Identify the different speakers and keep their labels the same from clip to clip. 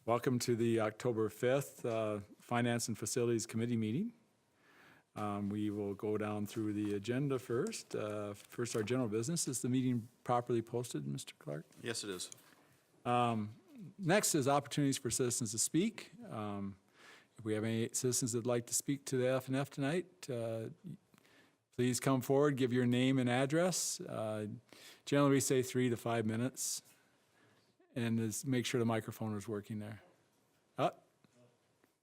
Speaker 1: Welcome to the October 5th Finance and Facilities Committee meeting. We will go down through the agenda first. First, our general business. Is the meeting properly posted, Mr. Clark?
Speaker 2: Yes, it is.
Speaker 1: Next is opportunities for citizens to speak. If we have any citizens that would like to speak to the F&F tonight, please come forward, give your name and address. Generally, we say 3 to 5 minutes. And make sure the microphone is working there.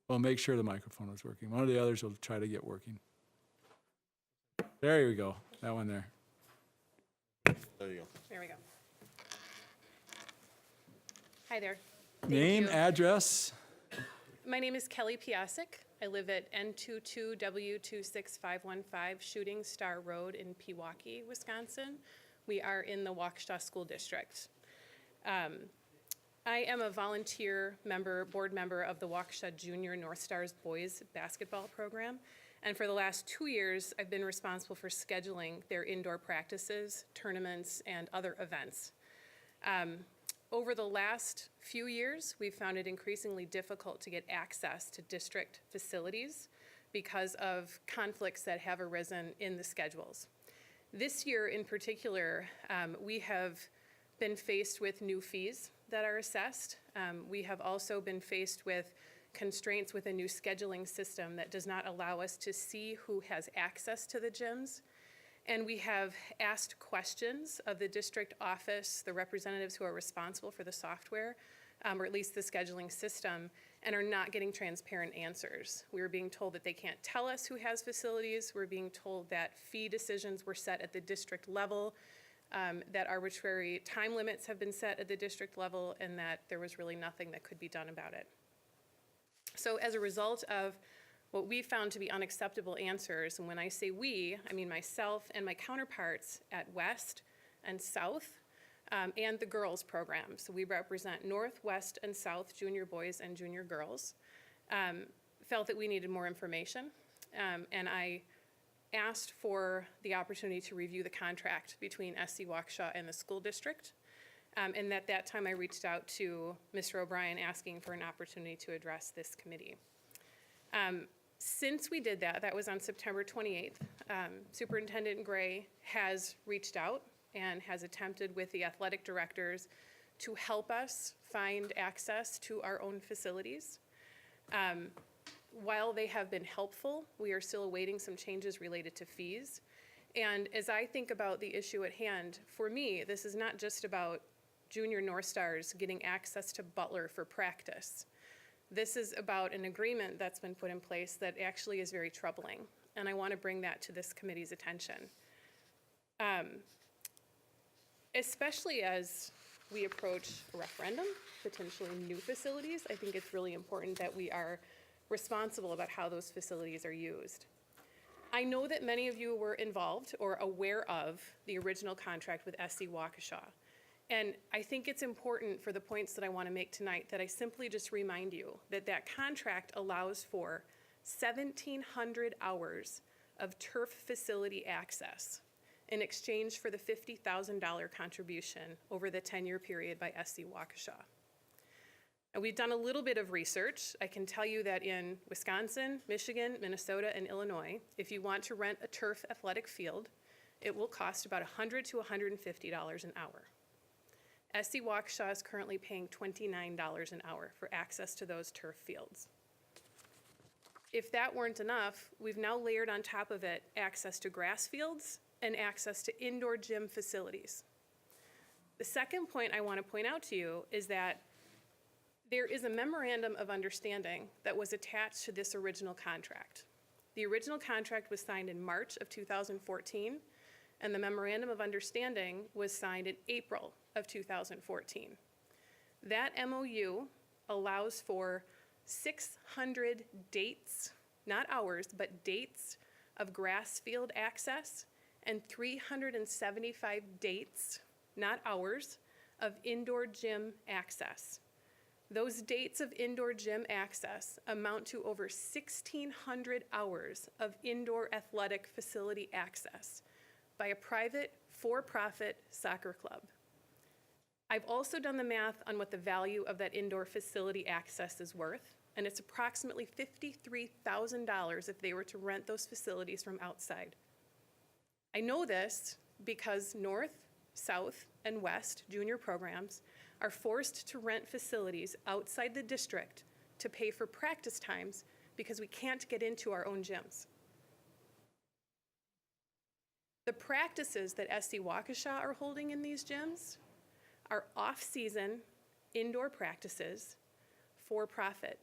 Speaker 1: Well, make sure the microphone is working. One of the others will try to get working. There we go. That one there.
Speaker 2: There you go.
Speaker 3: There we go. Hi there.
Speaker 1: Name,
Speaker 3: Thank you.
Speaker 1: address.
Speaker 3: My name is Kelly Piasek. I live at N22W26515 Shooting Star Road in Pewaukee, Wisconsin. We are in the Waukesha School District. I am a volunteer board member of the Waukesha Junior North Stars boys basketball program. And for the last 2 years, I've been responsible for scheduling their indoor practices, tournaments, and other events. Over the last few years, we've found it increasingly difficult to get access to district facilities because of conflicts that have arisen in the schedules. This year in particular, we have been faced with new fees that are assessed. We have also been faced with constraints with a new scheduling system that does not allow us to see who has access to the gyms. And we have asked questions of the district office, the representatives who are responsible for the software, or at least the scheduling system, and are not getting transparent answers. We were being told that they can't tell us who has facilities. We're being told that fee decisions were set at the district level, that arbitrary time limits have been set at the district level, and that there was really nothing that could be done about it. So as a result of what we found to be unacceptable answers, and when I say we, I mean myself and my counterparts at West and South, and the girls program. So we represent North, West, and South junior boys and junior girls, felt that we needed more information, and I asked for the opportunity to review the contract between SC Waukesha and the school district. And at that time, I reached out to Mr. O'Brien asking for an opportunity to address this committee. Since we did that, that was on September 28th, Superintendent Gray has reached out and has attempted with the athletic directors to help us find access to our own facilities. While they have been helpful, we are still awaiting some changes related to fees. And as I think about the issue at hand, for me, this is not just about junior North Stars getting access to BUTLER for practice. This is about an agreement that's been put in place that actually is very troubling. And I want to bring that to this committee's attention. Especially as we approach a referendum, potentially new facilities, I think it's really important that we are responsible about how those facilities are used. I know that many of you were involved or aware of the original contract with SC Waukesha. And I think it's important for the points that I want to make tonight that I simply just remind you that that contract allows for 1,700 hours of turf facility access in exchange for the $50,000 contribution over the 10-year period by SC Waukesha. And we've done a little bit of research. I can tell you that in Wisconsin, Michigan, Minnesota, and Illinois, if you want to rent a turf athletic field, it will cost about $100 to $150 an hour. SC Waukesha is currently paying $29 an hour for access to those turf fields. If that weren't enough, we've now layered on top of it access to grass fields and access to indoor gym facilities. The second point I want to point out to you is that there is a memorandum of understanding that was attached to this original contract. The original contract was signed in March of 2014, and the memorandum of understanding was signed in April of 2014. That MOU allows for 600 dates, not hours, but dates of grass field access, and 375 dates, not hours, of indoor gym access. Those dates of indoor gym access amount to over 1,600 hours of indoor athletic facility access by a private, for-profit soccer club. I've also done the math on what the value of that indoor facility access is worth, and it's approximately $53,000 if they were to rent those facilities from outside. I know this because North, South, and West junior programs are forced to rent facilities outside the district to pay for practice times because we can't get into our own gyms. The practices that SC Waukesha are holding in these gyms are off-season indoor practices for profit.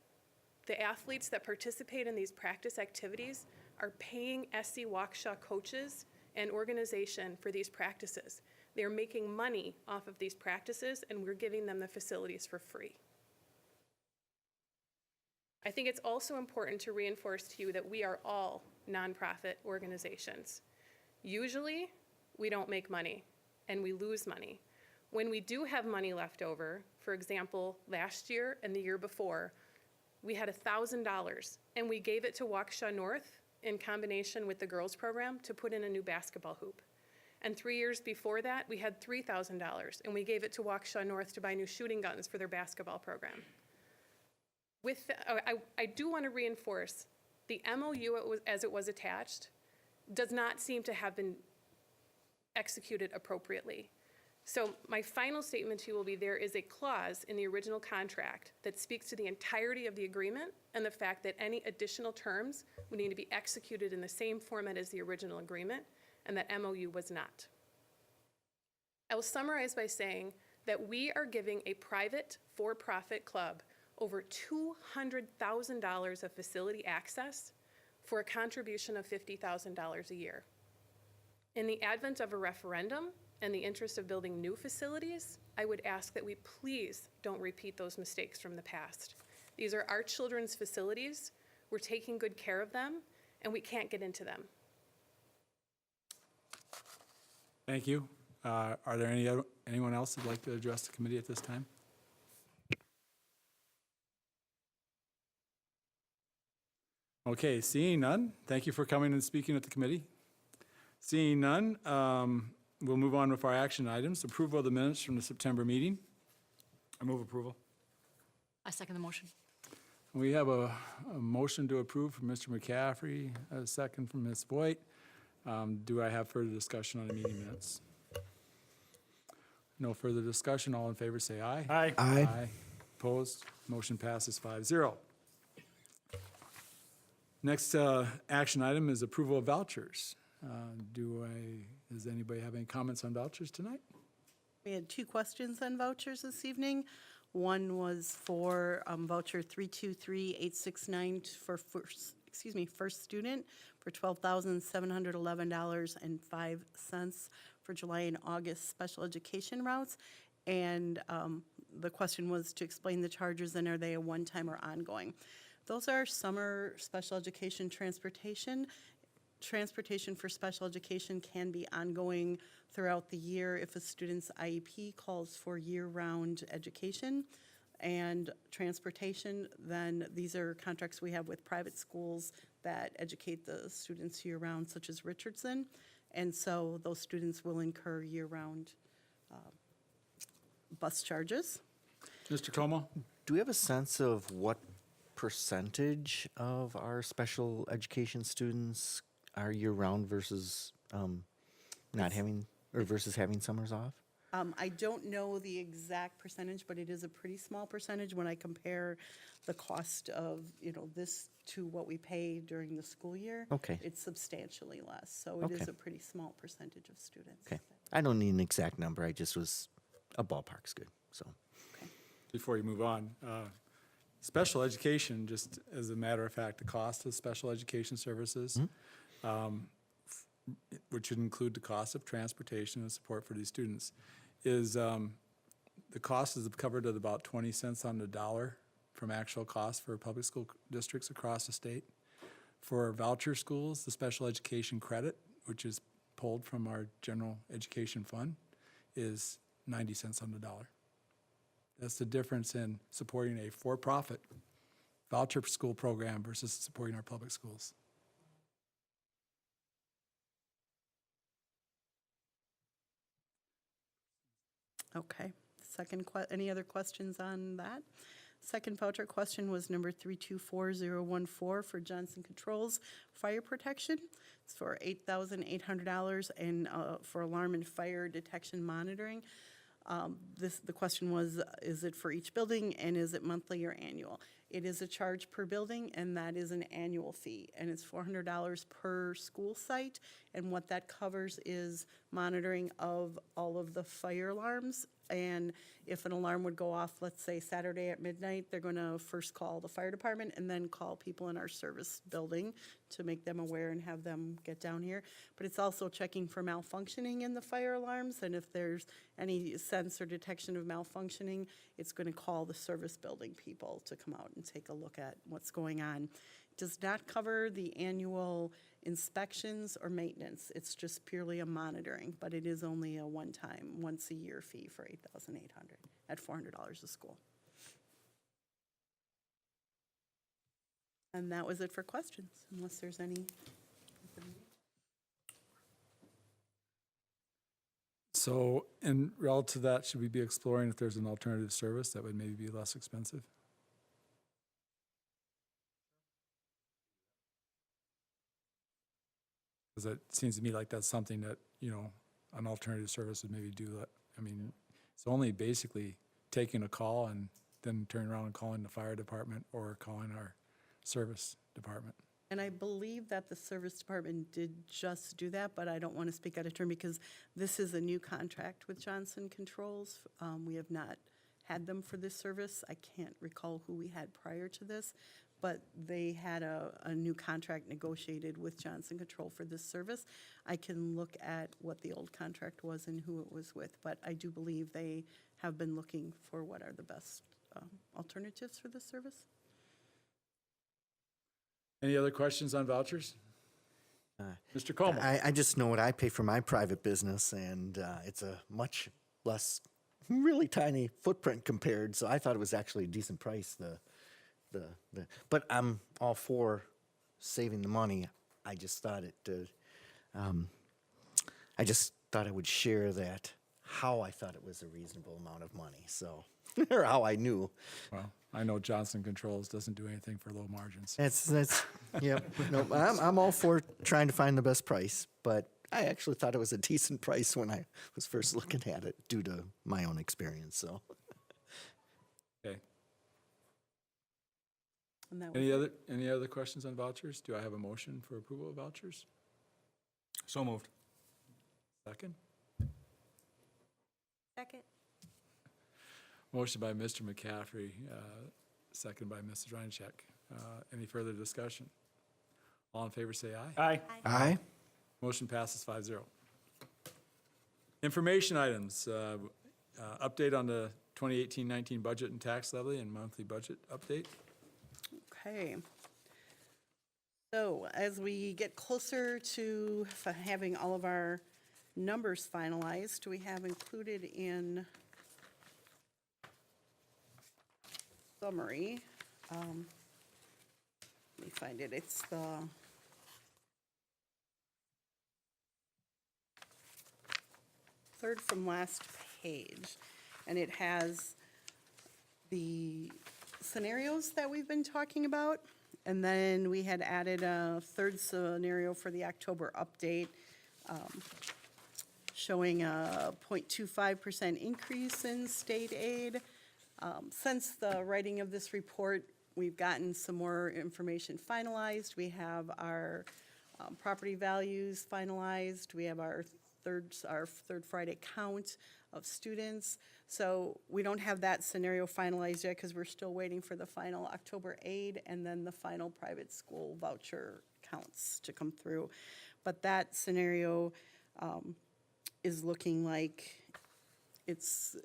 Speaker 3: The athletes that participate in these practice activities are paying SC Waukesha coaches and organization for these practices. They're making money off of these practices, and we're giving them the facilities for free. I think it's also important to reinforce to you that we are all nonprofit organizations. Usually, we don't make money, and we lose money. When we do have money left over, for example, last year and the year before, we had $1,000, and we gave it to Waukesha North in combination with the girls program to put in a new basketball hoop. And 3 years before that, we had $3,000, and we gave it to Waukesha North to buy new shooting guns for their basketball program. I do want to reinforce the MOU as it was attached does not seem to have been executed appropriately. So my final statement to you will be there is a clause in the original contract that speaks to the entirety of the agreement and the fact that any additional terms would need to be executed in the same format as the original agreement, and that MOU was not. I will summarize by saying that we are giving a private for-profit club over $200,000 of facility access for a contribution of $50,000 a year. In the advent of a referendum and the interest of building new facilities, I would ask that we please don't repeat those mistakes from the past. These are our children's facilities. We're taking good care of them, and we can't get into them.
Speaker 1: Thank you. Are there anyone else who'd like to address the committee at this time? Okay, seeing none, thank you for coming and speaking at the committee. Seeing none, we'll move on with our action items. Approval of the minutes from the September meeting.
Speaker 4: I move approval.
Speaker 5: I second the motion.
Speaker 1: We have a motion to approve from Mr. McCaffrey, a second from Ms. Voigt. Do I have further discussion on the meeting minutes? No further discussion. All in favor say aye.
Speaker 4: Aye.
Speaker 1: Aye. Opposed? Motion passes 5-0. Next action item is approval of vouchers. Does anybody have any comments on vouchers tonight?
Speaker 6: We had two questions on vouchers this evening. One was for voucher 323869 for first student for $12,711.05 for July and August special education routes. And the question was to explain the charges and are they a one-time or ongoing? Those are summer special education transportation. Transportation for special education can be ongoing throughout the year if a student's IEP calls for year-round education and transportation. Then these are contracts we have with private schools that educate the students year-round, such as Richardson. And so those students will incur year-round bus charges.
Speaker 1: Mr. Como?
Speaker 2: Do we have a sense of what percentage of our special education students are year-round versus not having, or versus having summers off?
Speaker 6: I don't know the exact percentage, but it is a pretty small percentage when I compare the cost of, this to what we pay during the school year.
Speaker 2: Okay.
Speaker 6: It's substantially less, so it is
Speaker 2: Okay.
Speaker 6: a pretty small percentage of students.
Speaker 2: Okay. I don't need an exact number. I just was, a ballpark's good, so.
Speaker 1: Before you move on, special education, just as a matter of fact, the cost of special education services, which would include the cost of transportation and support for these students, is the cost is covered at about 20 cents on the dollar from actual cost for public school districts across the state. For voucher schools, the special education credit, which is pulled from our general education fund, is 90 cents on the dollar. That's the difference in supporting a for-profit voucher school program versus supporting our public schools.
Speaker 6: Okay, Any other questions on that? Second voucher question was number 324014 for Johnson Controls Fire Protection. It's for $8,800 and for alarm and fire detection monitoring. The question was, is it for each building and is it monthly or annual? It is a charge per building and that is an annual fee, and it's $400 per school site. And what that covers is monitoring of all of the fire alarms. And if an alarm would go off, let's say Saturday at midnight, they're going to first call the fire department and then call people in our service building to make them aware and have them get down here. But it's also checking for malfunctioning in the fire alarms, and if there's any sense or detection of malfunctioning, it's going to call the service building people to come out and take a look at what's going on. It does not cover the annual inspections or maintenance. It's just purely a monitoring, but it is only a one-time, once-a-year fee for $8,800 at $400 a school. And that was it for questions, unless there's any.
Speaker 1: So, in relative to that, should we be exploring if there's an alternative service that would maybe be less expensive? Because it seems to me like that's something that, an alternative service would maybe do that. I mean, it's only basically taking a call and then turning around and calling the fire department or calling our service department.
Speaker 6: And I believe that the service department did just do that, but I don't want to speak out of turn because this is a new contract with Johnson Controls. We have not had them for this service. I can't recall who we had prior to this, but they had a new contract negotiated with Johnson Control for this service. I can look at what the old contract was and who it was with, but I do believe they have been looking for what are the best alternatives for this service.
Speaker 1: Any other questions on vouchers? Mr. Como?
Speaker 2: I just know what I pay for my private business, and it's a much less, really tiny footprint compared. So I thought it was actually a decent price. But I'm all for saving the money. I just thought I would share that how I thought it was a reasonable amount of money. So, or how I knew.
Speaker 1: Well, I know Johnson Controls doesn't do anything for low margins.
Speaker 2: That's yep. No, I'm all for trying to find the best price, but I actually thought it was a decent price when I was first looking at it due to my own experience. So,
Speaker 1: Okay.
Speaker 6: And that was
Speaker 1: Any other questions on vouchers? Do I have a motion for approval of vouchers?
Speaker 4: So moved.
Speaker 1: Second?
Speaker 5: Second.
Speaker 1: Motion by Mr. McCaffrey, second by Mrs. Reincheck. Any further discussion? All in favor say aye.
Speaker 4: Aye.
Speaker 2: aye.
Speaker 1: Motion passes 5-0. Information items, update on the 2018-19 budget and tax levy and monthly budget update.
Speaker 6: Okay. So as we get closer to having all of our numbers finalized, we have included in summary, let me find it, it's the third from last page, and it has the scenarios that we've been talking about, and then we had added a third scenario for the October update, showing a 0.25% increase in state aid. Since the writing of this report, we've gotten some more information finalized. We have our property values finalized. We have our third Friday count of students. So we don't have that scenario finalized yet because we're still waiting for the final October aid and then the final private school voucher counts to come through. But that scenario is looking like it's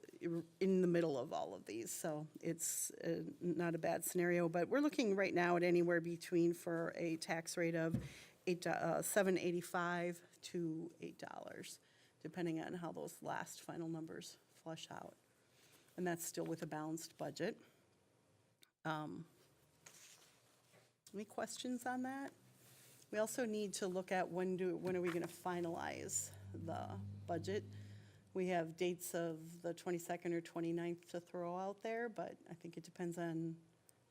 Speaker 6: in the middle of all of these, so it's not a bad scenario. But we're looking right now at anywhere between for a tax rate of $7.85 to $8, depending on how those last final numbers flush out. And that's still with a balanced budget. Any questions on that? We also need to look at when are we going to finalize the budget. We have dates of the 22nd or 29th to throw out there, but I think it depends on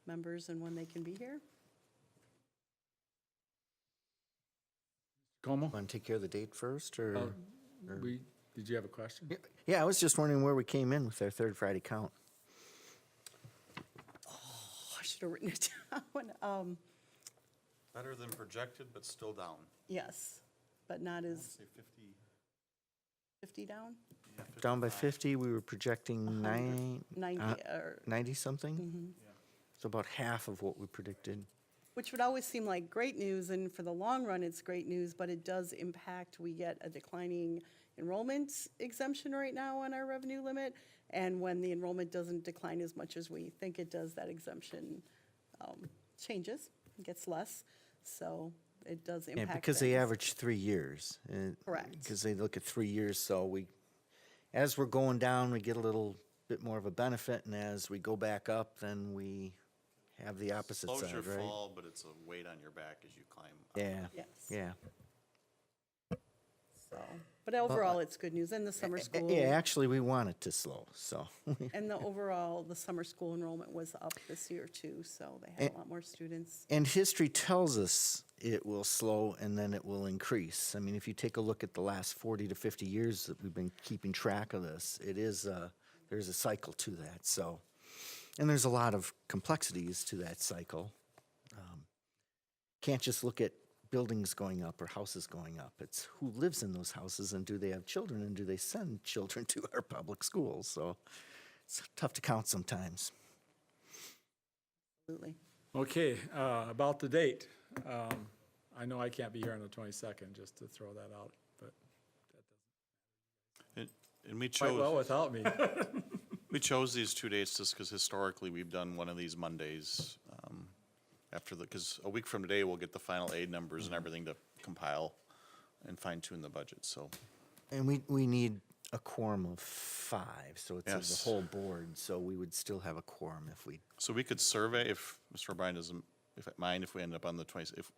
Speaker 6: members and when they can be here.
Speaker 1: Como?
Speaker 2: Want to take care of the date first, or?
Speaker 1: Did you have a question?
Speaker 2: Yeah, I was just wondering where we came in with our third Friday count.
Speaker 6: Oh, I should have written it down.
Speaker 7: Better than projected, but still down.
Speaker 6: Yes, but not as
Speaker 7: Say 50.
Speaker 6: 50 down?
Speaker 7: Yeah,
Speaker 2: Down by
Speaker 7: 55.
Speaker 2: 50, we were projecting
Speaker 6: 90,
Speaker 2: 90 something? So about half of what we predicted.
Speaker 6: which would always seem like great news, and for the long run, it's great news, but it does impact, we get a declining enrollment exemption right now on our revenue limit, and when the enrollment doesn't decline as much as we think it does, that exemption changes, gets less, so it does
Speaker 2: Yeah,
Speaker 6: impact
Speaker 2: because they
Speaker 6: things.
Speaker 2: average 3 years.
Speaker 6: Correct.
Speaker 2: Because they look at 3 years, so as we're going down, we get a little bit more of a benefit, and as we go back up, then we have the opposite
Speaker 7: Slows
Speaker 2: side,
Speaker 7: your
Speaker 2: right?
Speaker 7: fall, but it's a weight on your back as you climb up.
Speaker 2: Yeah,
Speaker 6: Yes.
Speaker 2: yeah.
Speaker 6: So, but overall, it's good news, and the summer school.
Speaker 2: Yeah, actually, we want it to slow, so.
Speaker 6: And the summer school enrollment was up this year too, so they had a lot more students.
Speaker 2: And history tells us it will slow and then it will increase. I mean, if you take a look at the last 40 to 50 years that we've been keeping track of this, there's a cycle to that, so. And there's a lot of complexities to that cycle. Can't just look at buildings going up or houses going up. It's who lives in those houses and do they have children and do they send children to our public schools? So it's tough to count sometimes.
Speaker 6: Absolutely.
Speaker 1: Okay, about the date. I know I can't be here on the 22nd, just to throw that out, but
Speaker 7: And we
Speaker 1: quite well
Speaker 7: chose,
Speaker 1: without me.
Speaker 7: we chose these 2 dates just because historically we've done one of these Mondays after because a week from today we'll get the final aid numbers and everything to compile and fine tune the budget, so.
Speaker 2: And we need a quorum of 5, so it's
Speaker 7: Yes.
Speaker 2: the whole board, so we would still have a quorum if we,
Speaker 7: So we could survey, if Mr. O'Brien doesn't, mind if we end up on the 20th, if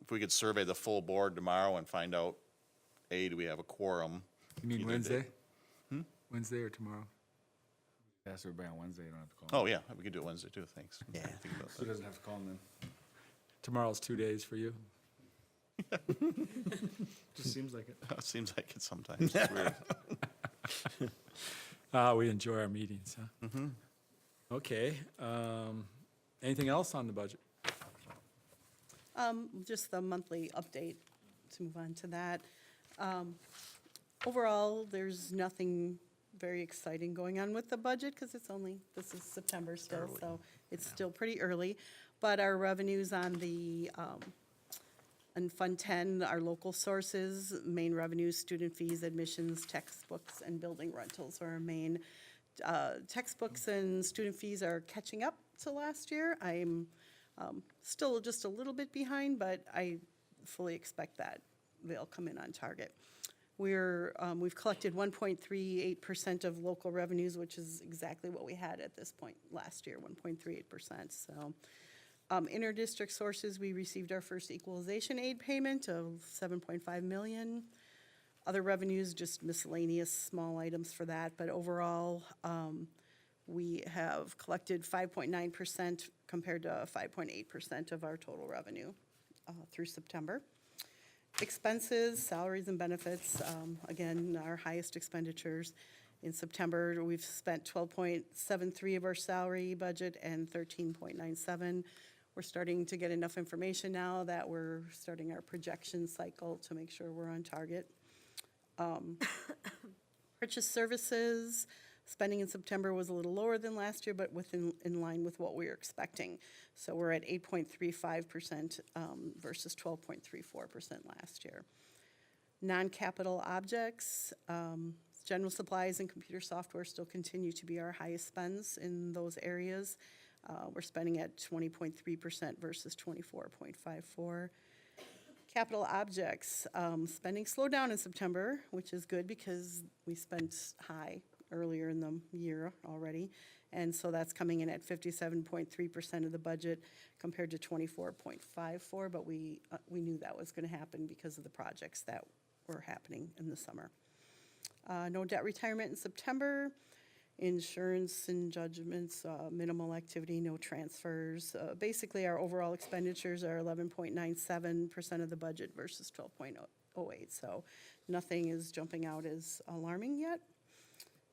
Speaker 7: we could survey the full board tomorrow and find out, A, do we have a quorum?
Speaker 1: You mean
Speaker 7: Either
Speaker 1: Wednesday?
Speaker 7: day.
Speaker 1: Wednesday or tomorrow?
Speaker 4: Ask everybody on Wednesday, you don't have to call.
Speaker 7: Oh, yeah, we could do it Wednesday too, thanks.
Speaker 2: Yeah.
Speaker 7: Think about
Speaker 4: So he
Speaker 7: that.
Speaker 4: doesn't have to call them then.
Speaker 1: Tomorrow's 2 days for you.
Speaker 4: Just seems like it.
Speaker 7: It seems like it sometimes, it's weird.
Speaker 1: We enjoy our meetings, huh? Okay, anything else on the budget?
Speaker 6: Just the monthly update, to move on to that. Overall, there's nothing very exciting going on with the budget, because this is September still, so it's still pretty early. But our revenues on Fund 10, our local sources, main revenues, student fees, admissions, textbooks, and building rentals are our main. Textbooks and student fees are catching up to last year. I'm still just a little bit behind, but I fully expect that they'll come in on target. We've collected 1.38% of local revenues, which is exactly what we had at this point last year, 1.38%. So, interdistrict sources, we received our first equalization aid payment of $7.5 million. Other revenues, just miscellaneous small items for that, but overall, we have collected 5.9% compared to 5.8% of our total revenue through September. Expenses, salaries and benefits, again, our highest expenditures. In September, we've spent 12.73 of our salary budget and 13.97. We're starting to get enough information now that we're starting our projection cycle to make sure we're on target. Purchase services, spending in September was a little lower than last year, but in line with what we were expecting. So we're at 8.35% versus 12.34% last year. Non-capital objects, general supplies and computer software still continue to be our highest spends in those areas. We're spending at 20.3% versus 24.54%. Capital objects, spending slowed down in September, which is good because we spent high earlier in the year already. And so that's coming in at 57.3% of the budget compared to 24.54%, but we knew that was going to happen because of the projects that were happening in the summer. No debt retirement in September. Insurance and judgments, minimal activity, no transfers. Basically, our overall expenditures are 11.97% of the budget versus 12.08. So nothing is jumping out as alarming yet,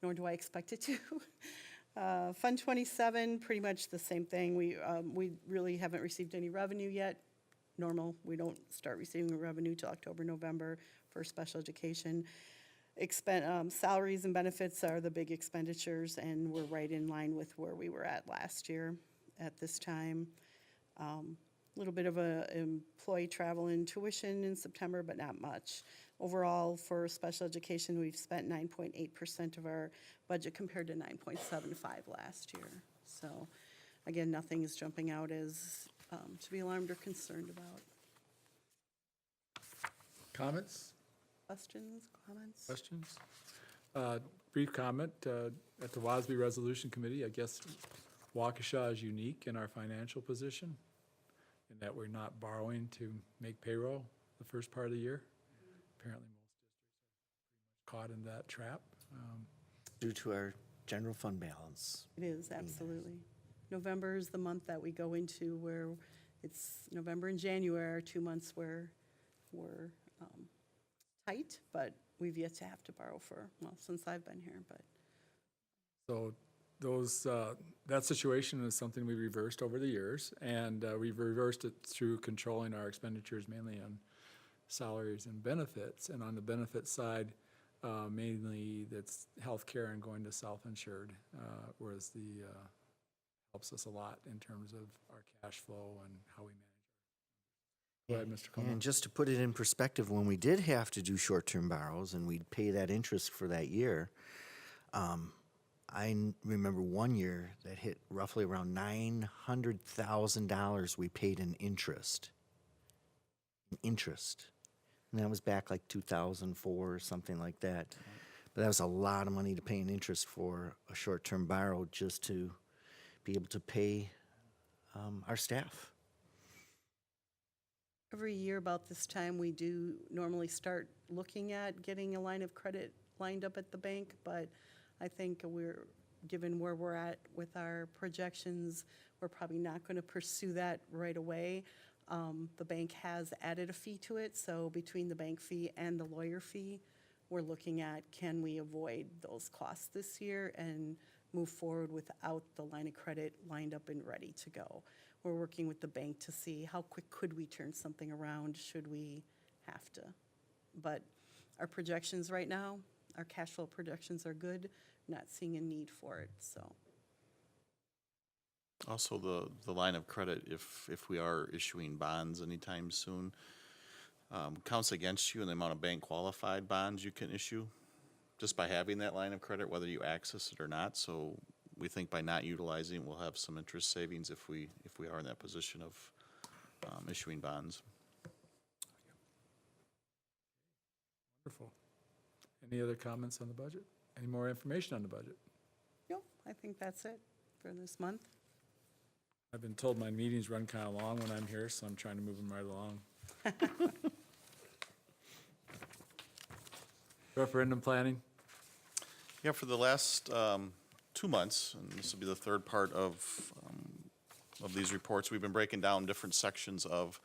Speaker 6: nor do I expect it to. Fund 27, pretty much the same thing. We really haven't received any revenue yet. Normal, we don't start receiving revenue till October, November for special education. Salaries and benefits are the big expenditures, and we're right in line with where we were at last year at this time. A little bit of employee travel and tuition in September, but not much. Overall, for special education, we've spent 9.8% of our budget compared to 9.75 last year. So, again, nothing is jumping out as to be alarmed or concerned about.
Speaker 1: Comments?
Speaker 6: Questions, comments?
Speaker 1: Questions? Brief comment, at the WASB Resolution Committee, I guess Waukesha is unique in our financial position in that we're not borrowing to make payroll the first part of the year. Apparently most districts are pretty much caught in that trap.
Speaker 2: Due to our general fund balance.
Speaker 6: It is, absolutely. November is the month that we go into where it's November and January are 2 months where we're tight, but we've yet to have to borrow for, well, since I've been here, but.
Speaker 1: So those, that situation is something we reversed over the years, and we've reversed it through controlling our expenditures mainly on salaries and benefits. And on the benefit side, mainly that's healthcare and going to self-insured, whereas the helps us a lot in terms of our cash flow and how we manage. Go ahead, Mr. Coleman.
Speaker 2: And just to put it in perspective, when we did have to do short-term borrows and we'd pay that interest for that year, remember one year that hit roughly around $900,000 we paid in interest. And that was back like 2004 or something like that. But that was a lot of money to pay in interest for a short-term borrow just to be able to pay our staff.
Speaker 6: Every year about this time, we do normally start looking at getting a line of credit lined up at the bank, but I think given where we're at with our projections, we're probably not going to pursue that right away. The bank has added a fee to it, so between the bank fee and the lawyer fee, we're looking at can we avoid those costs this year and move forward without the line of credit lined up and ready to go. We're working with the bank to see how quick could we turn something around should we have to. But our projections right now, our cash flow projections are good, not seeing a need for it, so.
Speaker 7: Also, the line of credit, if we are issuing bonds anytime soon, counts against you in the amount of bank qualified bonds you can issue just by having that line of credit, whether you access it or not. So we think by not utilizing it, we'll have some interest savings if we are in that position of issuing bonds.
Speaker 1: Wonderful. Any other comments on the budget? Any more information on the budget?
Speaker 6: No, I think that's it for this month.
Speaker 1: I've been told my meetings run kind of long when I'm here, so I'm trying to move them right along. Referendum planning?
Speaker 7: Yeah, for the last 2 months, and this will be the third part of these reports, we've been breaking down different sections of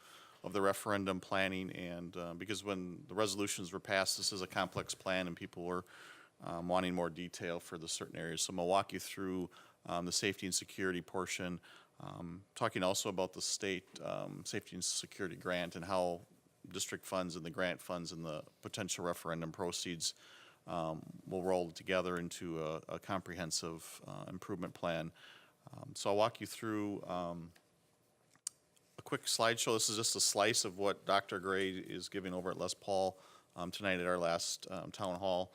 Speaker 7: the referendum planning, and because when the resolutions were passed, this is a complex plan, and people were wanting more detail for the certain areas. So I'm gonna walk you through the safety and security portion, talking also about the state safety and security grant and how district funds and the grant funds and the potential referendum proceeds will roll together into a comprehensive improvement plan. So I'll walk you through a quick slideshow. This is just a slice of what Dr. Gray is giving over at Les Paul tonight at our last town hall.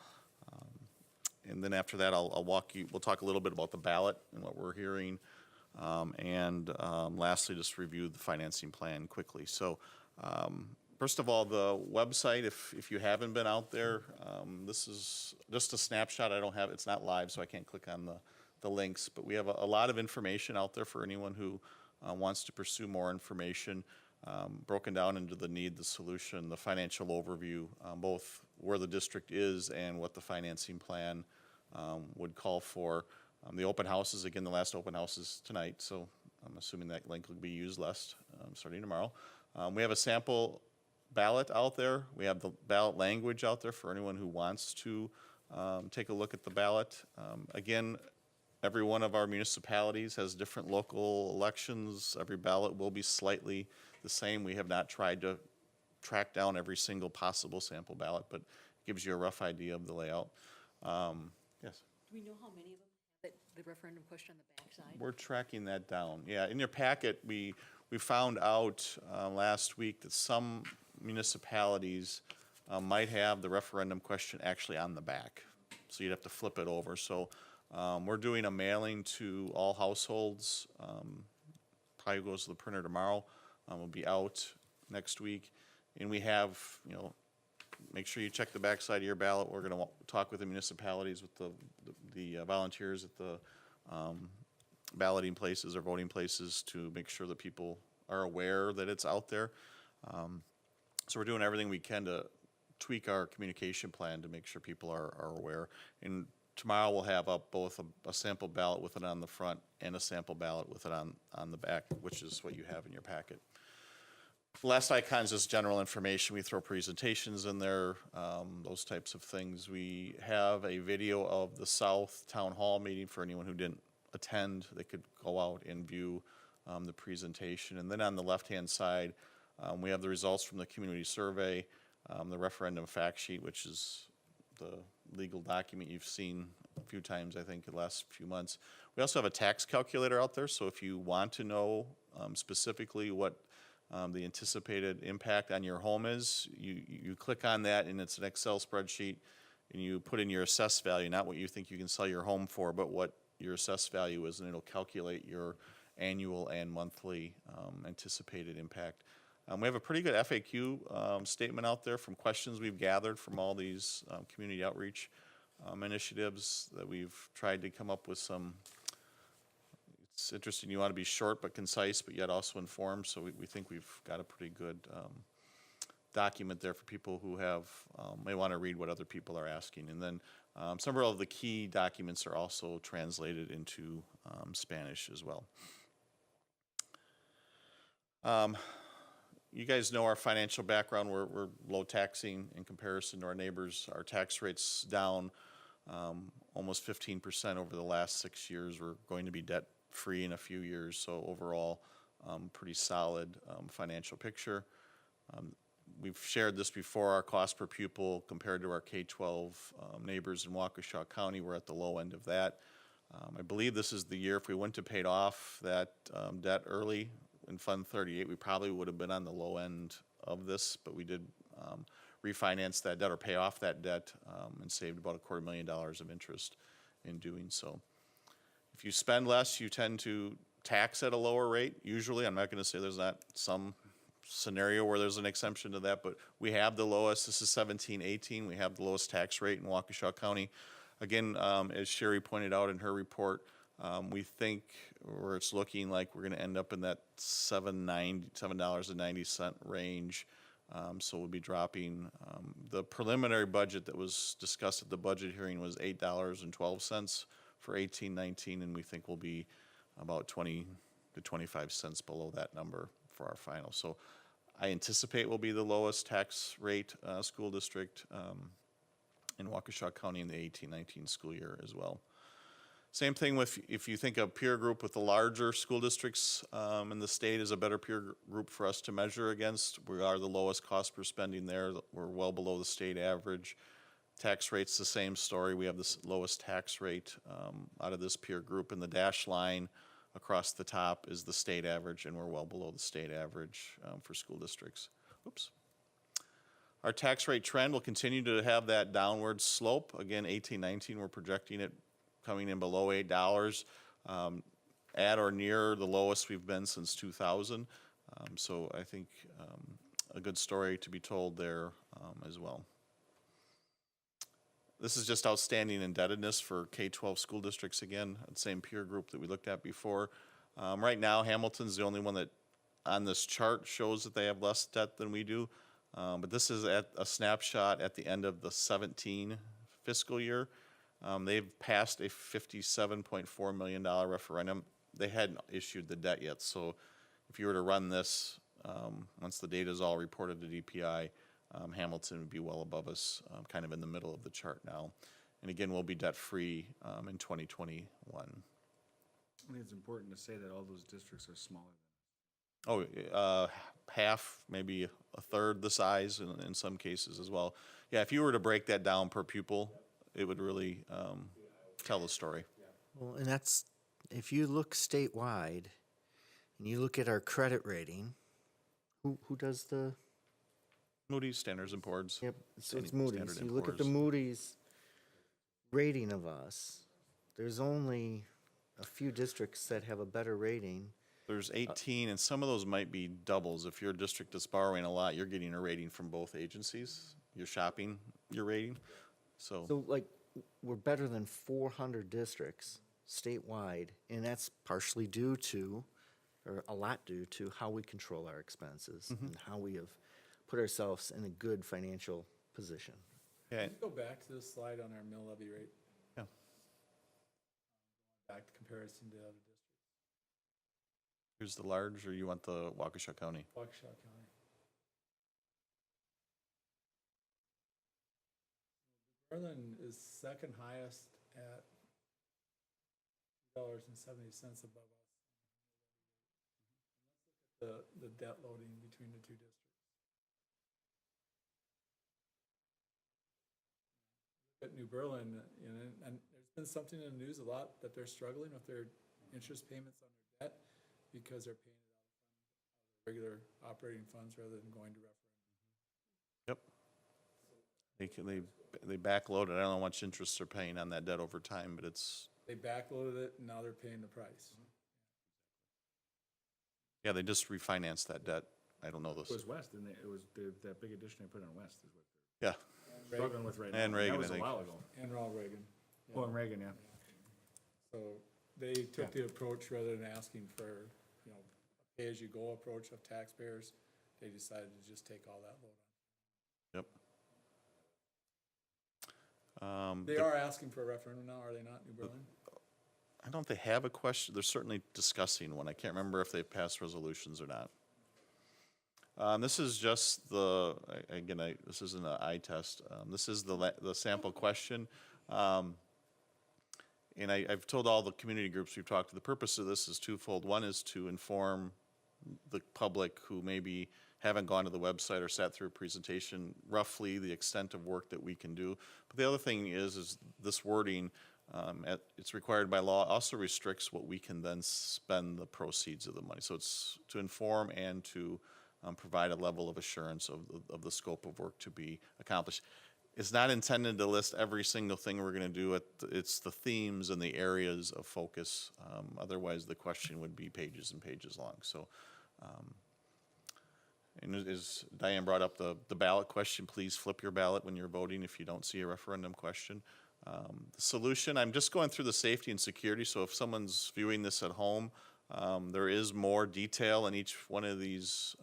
Speaker 7: And then after that, we'll talk a little bit about the ballot and what we're hearing. And lastly, just review the financing plan quickly. So first of all, the website, if you haven't been out there, this is just a snapshot. It's not live, so I can't click on the links, but we have a lot of information out there for anyone who wants to pursue more information. broken down into the need, the solution, the financial overview, both where the district is and what the financing plan would call for. The open houses, again, the last open house is tonight, so I'm assuming that link will be used less starting tomorrow. We have a sample ballot out there. We have the ballot language out there for anyone who wants to take a look at the ballot. Again, every one of our municipalities has different local elections. Every ballot will be slightly the same. We have not tried to track down every single possible sample ballot, but it gives you a rough idea of the layout. Yes?
Speaker 5: Do we know how many of them have the referendum question on the backside?
Speaker 7: We're tracking that down. Yeah, in your packet, we found out last week that some municipalities might have the referendum question actually on the back. So you'd have to flip it over. So we're doing a mailing to all households. Probably goes to the printer tomorrow. Will be out next week. And we have, you know, make sure you check the backside of your ballot. We're going to talk with the municipalities, with the volunteers at the balloting places or voting places to make sure that people are aware that it's out there. So we're doing everything we can to tweak our communication plan to make sure people are aware. And tomorrow we'll have up both a sample ballot with it on the front and a sample ballot with it on the back, which is what you have in your packet. The last icon is just general information. We throw presentations in there, those types of things. We have a video of the South Town Hall meeting for anyone who didn't attend. They could go out and view the presentation. And then on the left-hand side, we have the results from the community survey, the referendum fact sheet, which is the legal document you've seen a few times, I think, in the last few months. We also have a tax calculator out there, so if you want to know specifically what the anticipated impact on your home is, you click on that, and it's an Excel spreadsheet, and you put in your assessed value, not what you think you can sell your home for, but what your assessed value is, and it'll calculate your annual and monthly anticipated impact. We have a pretty good FAQ statement out there from questions we've gathered from all these community outreach initiatives that we've tried to come up with some. It's interesting, you want to be short but concise, but yet also informed, so we think we've got a pretty good document there for people who have, may want to read what other people are asking. And then several of the key documents are also translated into Spanish as well. You guys know our financial background. We're low taxing in comparison to our neighbors. Our tax rate's down almost 15% over the last 6 years. We're going to be debt-free in a few years, so overall, pretty solid financial picture. We've shared this before. Our cost per pupil compared to our K-12 neighbors in Waukesha County, we're at the low end of that. I believe this is the year, if we went to paid off that debt early in Fund 38, we probably would have been on the low end of this, but we did refinance that debt or pay off that debt and saved about $250,000 of interest in doing so. If you spend less, you tend to tax at a lower rate. Usually, I'm not going to say there's not some scenario where there's an exemption to that, but we have the lowest. This is 17-18. We have the lowest tax rate in Waukesha County. Again, as Sherry pointed out in her report, we think, or it's looking like we're going to end up in that $7.90 range. So we'll be dropping. The preliminary budget that was discussed at the budget hearing was $8.12 for 18-19, and we think we'll be about 20 to 25 cents below that number for our final. So I anticipate we'll be the lowest tax rate school district in Waukesha County in the 18-19 school year as well. Same thing with, if you think of peer group with the larger school districts in the state is a better peer group for us to measure against. We are the lowest cost per spending there. We're well below the state average. Tax rate's the same story. We have the lowest tax rate out of this peer group, and the dash line across the top is the state average, and we're well below the state average for school districts. Oops. Our tax rate trend will continue to have that downward slope. Again, 18-19, we're projecting it coming in below $8, at or near the lowest we've been since 2000. So I think a good story to be told there as well. This is just outstanding indebtedness for K-12 school districts again, the same peer group that we looked at before. Right now, Hamilton's the only one that on this chart shows that they have less debt than we do. But this is at a snapshot at the end of the 17 fiscal year. They've passed a $57.4 million referendum. They hadn't issued the debt yet, so if you were to run this, once the data is all reported to DPI, Hamilton would be well above us, kind of in the middle of the chart now. And again, we'll be debt-free in 2021.
Speaker 4: I think it's important to say that all those districts are smaller.
Speaker 7: Oh, half, maybe a third the size in some cases as well. Yeah, if you were to break that down per pupil, it would really tell the story.
Speaker 2: Well, and that's, if you look statewide and you look at our credit rating, who does the,
Speaker 7: Moody's, Standards and Poor's.
Speaker 2: yep, so it's
Speaker 7: Standard
Speaker 2: Moody's.
Speaker 7: and
Speaker 2: You look at the
Speaker 7: Poor's.
Speaker 2: Moody's rating of us, there's only a few districts that have a better rating.
Speaker 7: There's 18, and some of those might be doubles. If your district is borrowing a lot, you're getting a rating from both agencies. You're shopping your rating. So,
Speaker 2: So like, we're better than 400 districts statewide, and that's partially due to, or a lot due to, how we control our expenses and how we have put ourselves in a good financial position.
Speaker 7: yeah,
Speaker 1: Go back to this slide on our mill levy rate.
Speaker 7: Yeah.
Speaker 1: Back to comparison to other districts.
Speaker 7: here's the large, or you want the Waukesha County?
Speaker 1: Waukesha County. Berlin is second highest at $2.70 above us. The debt loading between the two districts. At New Berlin, you know, and there's been something in the news a lot that they're struggling with their interest payments on their debt because they're paying it out of regular operating funds rather than going to referendum.
Speaker 7: Yep. They backloaded. I don't know how much interest they're paying on that debt over time, but it's,
Speaker 1: They backloaded it and now they're paying the price.
Speaker 7: yeah, they just refinanced that debt. I don't know
Speaker 4: It
Speaker 7: this.
Speaker 4: was West, and it was that big addition they put on West is what
Speaker 7: Yeah,
Speaker 4: they're struggling with right now.
Speaker 7: And Reagan,
Speaker 4: That was
Speaker 7: I
Speaker 4: a
Speaker 7: think.
Speaker 4: while ago.
Speaker 1: And Ronald Reagan.
Speaker 4: Oh, and Reagan, yeah.
Speaker 1: So they took the approach rather than asking for, you know, a pay-as-you-go approach of taxpayers, they decided to just take all that load
Speaker 7: yep.
Speaker 1: on. They are asking for a referendum now, are they not, New Berlin?
Speaker 7: I don't know if they have a question. They're certainly discussing one. I can't remember if they've passed resolutions or not. This is just the, again, this isn't an eye test. This is the sample question. And I've told all the community groups we've talked to, the purpose of this is twofold. One is to inform the public who maybe haven't gone to the website or sat through a presentation, roughly the extent of work that we can do. But the other thing is this wording, it's required by law, also restricts what we can then spend the proceeds of the money. So it's to inform and to provide a level of assurance of the scope of work to be accomplished. It's not intended to list every single thing we're going to do. It's the themes and the areas of focus. Otherwise, the question would be pages and pages long. So, and as Diane brought up the ballot question, please flip your ballot when you're voting if you don't see a referendum question. The solution, I'm just going through the safety and security, so if someone's viewing this at home, there is more detail in each one of these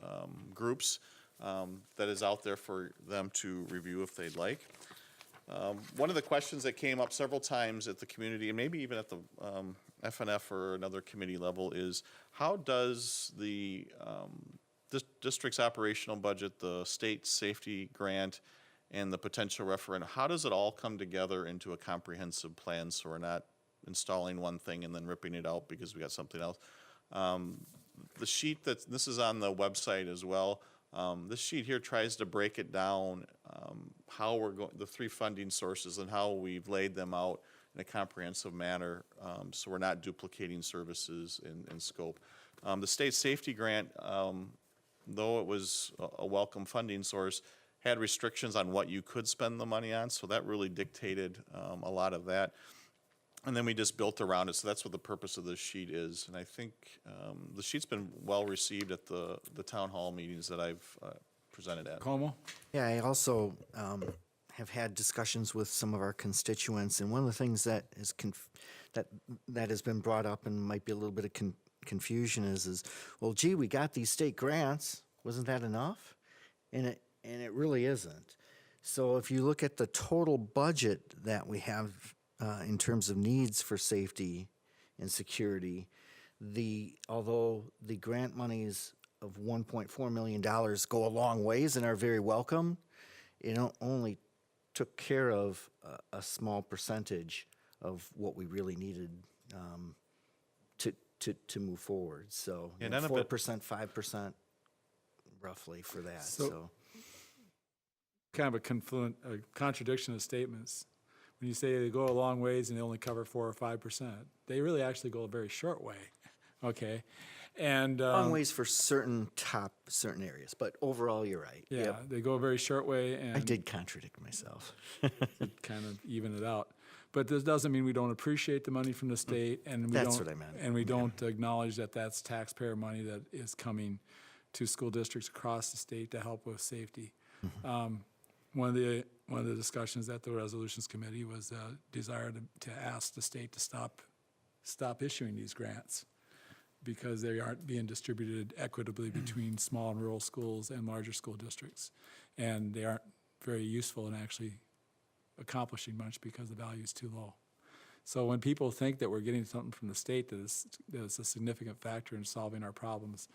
Speaker 7: groups that is out there for them to review if they'd like. One of the questions that came up several times at the community, and maybe even at the FNF or another committee level, is how does the district's operational budget, the state safety grant, and the potential referendum, how does it all come together into a comprehensive plan so we're not installing one thing and then ripping it out because we got something else? The sheet this is on the website as well. This sheet here tries to break it down, how we're going, the three funding sources and how we've laid them out in a comprehensive manner, so we're not duplicating services in scope. The state safety grant, though it was a welcome funding source, had restrictions on what you could spend the money on, so that really dictated a lot of that. And then we just built around it, so that's what the purpose of this sheet is. And I think the sheet's been well received at the town hall meetings that I've presented at.
Speaker 1: Como?
Speaker 2: Yeah, I also have had discussions with some of our constituents, and one of the things that is that has been brought up and might be a little bit of confusion is, well, gee, we got these state grants. Wasn't that enough? And it really isn't. So if you look at the total budget that we have in terms of needs for safety and security, although the grant monies of $1.4 million go a long ways and are very welcome, it only took care of a small percentage of what we really needed to move forward. So
Speaker 7: Yeah,
Speaker 2: you know,
Speaker 7: none of it-
Speaker 2: 4%, 5% roughly for that.
Speaker 1: So-
Speaker 2: So
Speaker 1: Kind of a contradiction of statements. When you say they go a long ways and they only cover 4 or 5%, they really actually go a very short way, okay? And,
Speaker 2: long ways for certain areas, but overall, you're right.
Speaker 1: yeah,
Speaker 2: Yep.
Speaker 1: they go a very short way and.
Speaker 2: I did contradict myself.
Speaker 1: Kind of even it out. But this doesn't mean we don't appreciate the money from the state, and we don't.
Speaker 2: That's what I meant.
Speaker 1: And we don't acknowledge that that's taxpayer money that is coming to school districts across the state to help with safety. One of the discussions at the resolutions committee was a desire to ask the state to stop issuing these grants because they aren't being distributed equitably between small and rural schools and larger school districts, and they aren't very useful in actually accomplishing much because the value is too low. So when people think that we're getting something from the state that is a significant factor in solving our problems,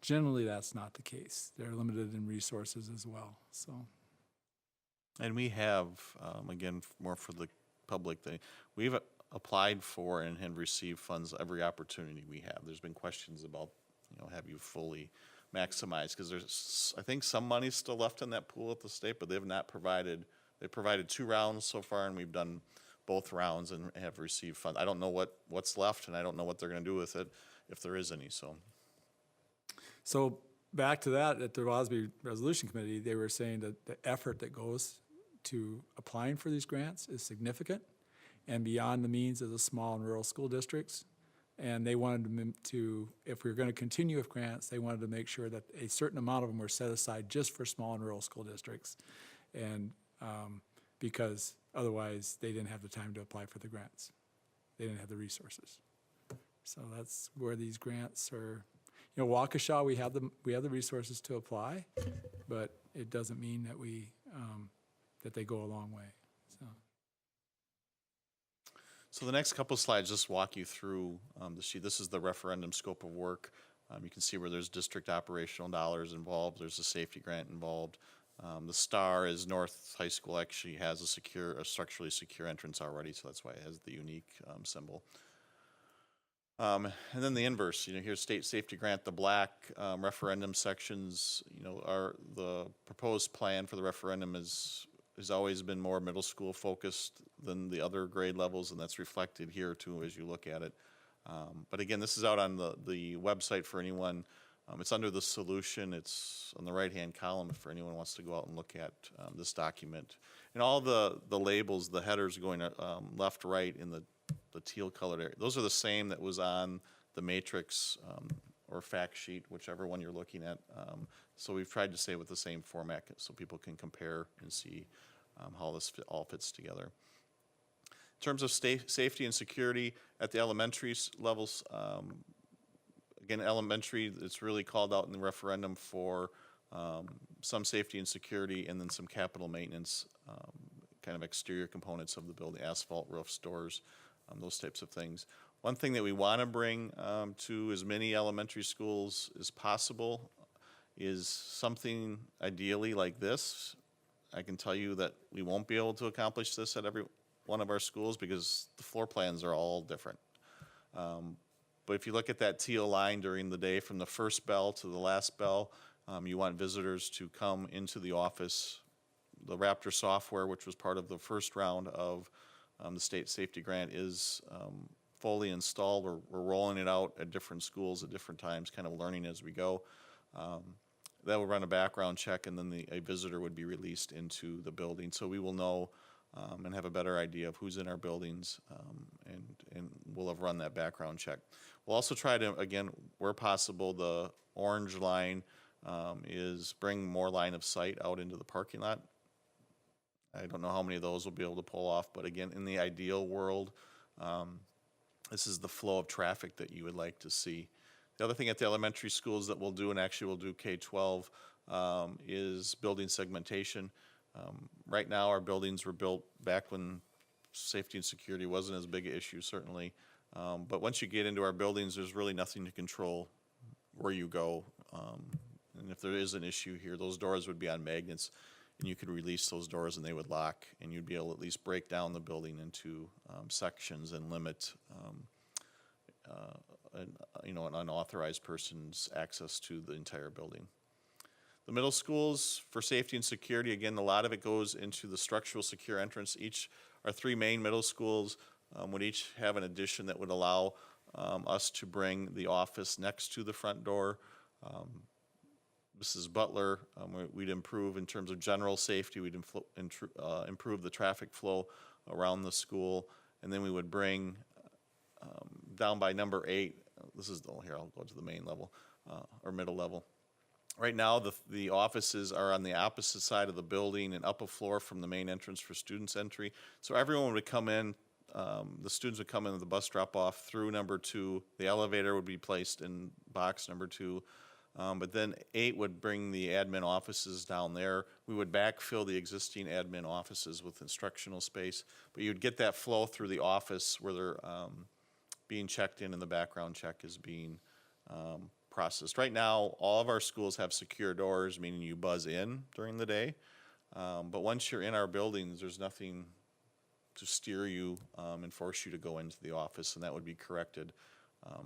Speaker 1: generally that's not the case. They're limited in resources as well, so.
Speaker 7: And we have, again, more for the public, we've applied for and have received funds every opportunity we have. There's been questions about, have you fully maximized? Because there's, I think, some money's still left in that pool at the state, but they've provided 2 rounds so far, and we've done both rounds and have received funds. I don't know what's left, and I don't know what they're going to do with it, if there is any, so.
Speaker 1: So back to that, at the WASB Resolution Committee, they were saying that the effort that goes to applying for these grants is significant and beyond the means of the small and rural school districts. And they wanted to, if we were going to continue with grants, they wanted to make sure that a certain amount of them were set aside just for small and rural school districts. And because otherwise they didn't have the time to apply for the grants. They didn't have the resources. So that's where these grants are. Waukesha, we have the resources to apply, but it doesn't mean that that they go a long way.
Speaker 7: So the next couple slides just walk you through the sheet. This is the referendum scope of work. You can see where there's district operational dollars involved. There's a safety grant involved. The star is North High School actually has a structurally secure entrance already, so that's why it has the unique symbol. And then the inverse, here's state safety grant, the black referendum sections, are the proposed plan for the referendum has always been more middle school focused than the other grade levels, and that's reflected here too as you look at it. But again, this is out on the website for anyone. It's under the solution. It's on the right-hand column for anyone who wants to go out and look at this document. And all the labels, the headers going left, right in the teal colored area, those are the same that was on the matrix or fact sheet, whichever one you're looking at. So we've tried to stay with the same format so people can compare and see how this all fits together. In terms of safety and security at the elementary levels, again, elementary, it's really called out in the referendum for some safety and security and then some capital maintenance, kind of exterior components of the building, asphalt, roofs, doors, those types of things. One thing that we want to bring to as many elementary schools as possible is something ideally like this. I can tell you that we won't be able to accomplish this at every one of our schools because the floor plans are all different. But if you look at that teal line during the day from the first bell to the last bell, you want visitors to come into the office. The Raptor software, which was part of the first round of the state safety grant, is fully installed. We're rolling it out at different schools at different times, kind of learning as we go. That will run a background check, and then a visitor would be released into the building. So we will know and have a better idea of who's in our buildings, and we'll have run that background check. We'll also try to, again, where possible, the orange line is bring more line of sight out into the parking lot. I don't know how many of those we'll be able to pull off, but again, in the ideal world, this is the flow of traffic that you would like to see. The other thing at the elementary schools that we'll do, and actually we'll do K-12, is building segmentation. Right now, our buildings were built back when safety and security wasn't as big an issue, certainly. But once you get into our buildings, there's really nothing to control where you go. And if there is an issue here, those doors would be on magnets, and you could release those doors and they would lock, and you'd be able to at least break down the building into sections and limit an unauthorized person's access to the entire building. The middle schools, for safety and security, again, a lot of it goes into the structural secure entrance. Our three main middle schools would each have an addition that would allow us to bring the office next to the front door. Mrs. Butler, we'd improve in terms of general safety, we'd improve the traffic flow around the school, and then we would bring down by number 8, here I'll go to the main level, or middle level. Right now, the offices are on the opposite side of the building and up a floor from the main entrance for students' entry. So everyone would come in, the students would come in with the bus drop-off through number 2. The elevator would be placed in box number 2. But then 8 would bring the admin offices down there. We would backfill the existing admin offices with instructional space. But you'd get that flow through the office where they're being checked in and the background check is being processed. Right now, all of our schools have secure doors, meaning you buzz in during the day. But once you're in our buildings, there's nothing to steer you and force you to go into the office, and that would be corrected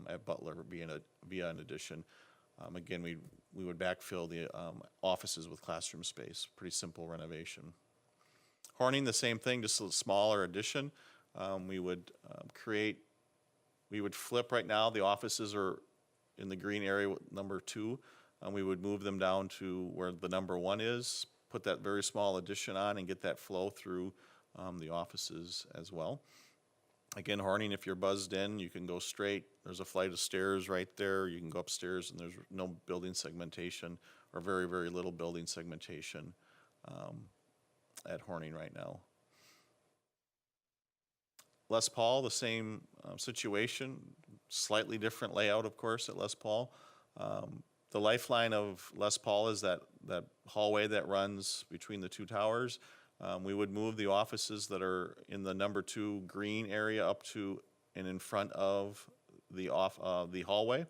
Speaker 7: at Butler via an addition. Again, we would backfill the offices with classroom space. Pretty simple renovation. Horning, the same thing, just a smaller addition. We would flip right now. The offices are in the green area with number 2. We would move them down to where the number 1 is, put that very small addition on and get that flow through the offices as well. Again, Horning, if you're buzzed in, you can go straight. There's a flight of stairs right there. You can go upstairs, and there's no building segmentation or very, very little building segmentation at Horning right now. Les Paul, the same situation, slightly different layout, of course, at Les Paul. The lifeline of Les Paul is that hallway that runs between the 2 towers. We would move the offices that are in the number 2 green area up to and in front of the hallway.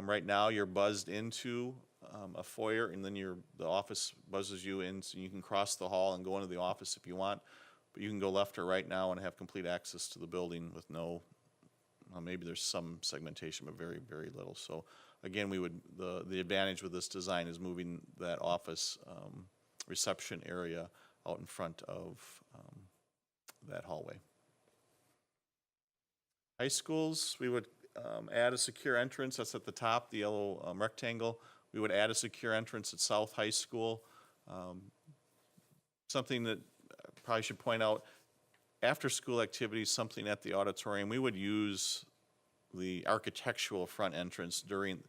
Speaker 7: Right now, you're buzzed into a foyer, and then the office buzzes you in, so you can cross the hall and go into the office if you want. But you can go left or right now and have complete access to the building with no, maybe there's some segmentation, but very, very little. So again, the advantage with this design is moving that office reception area out in front of that hallway. High schools, we would add a secure entrance. That's at the top, the yellow rectangle. We would add a secure entrance at South High School. Something that I probably should point out, after school activities, something at the auditorium, we would use the architectural front entrance during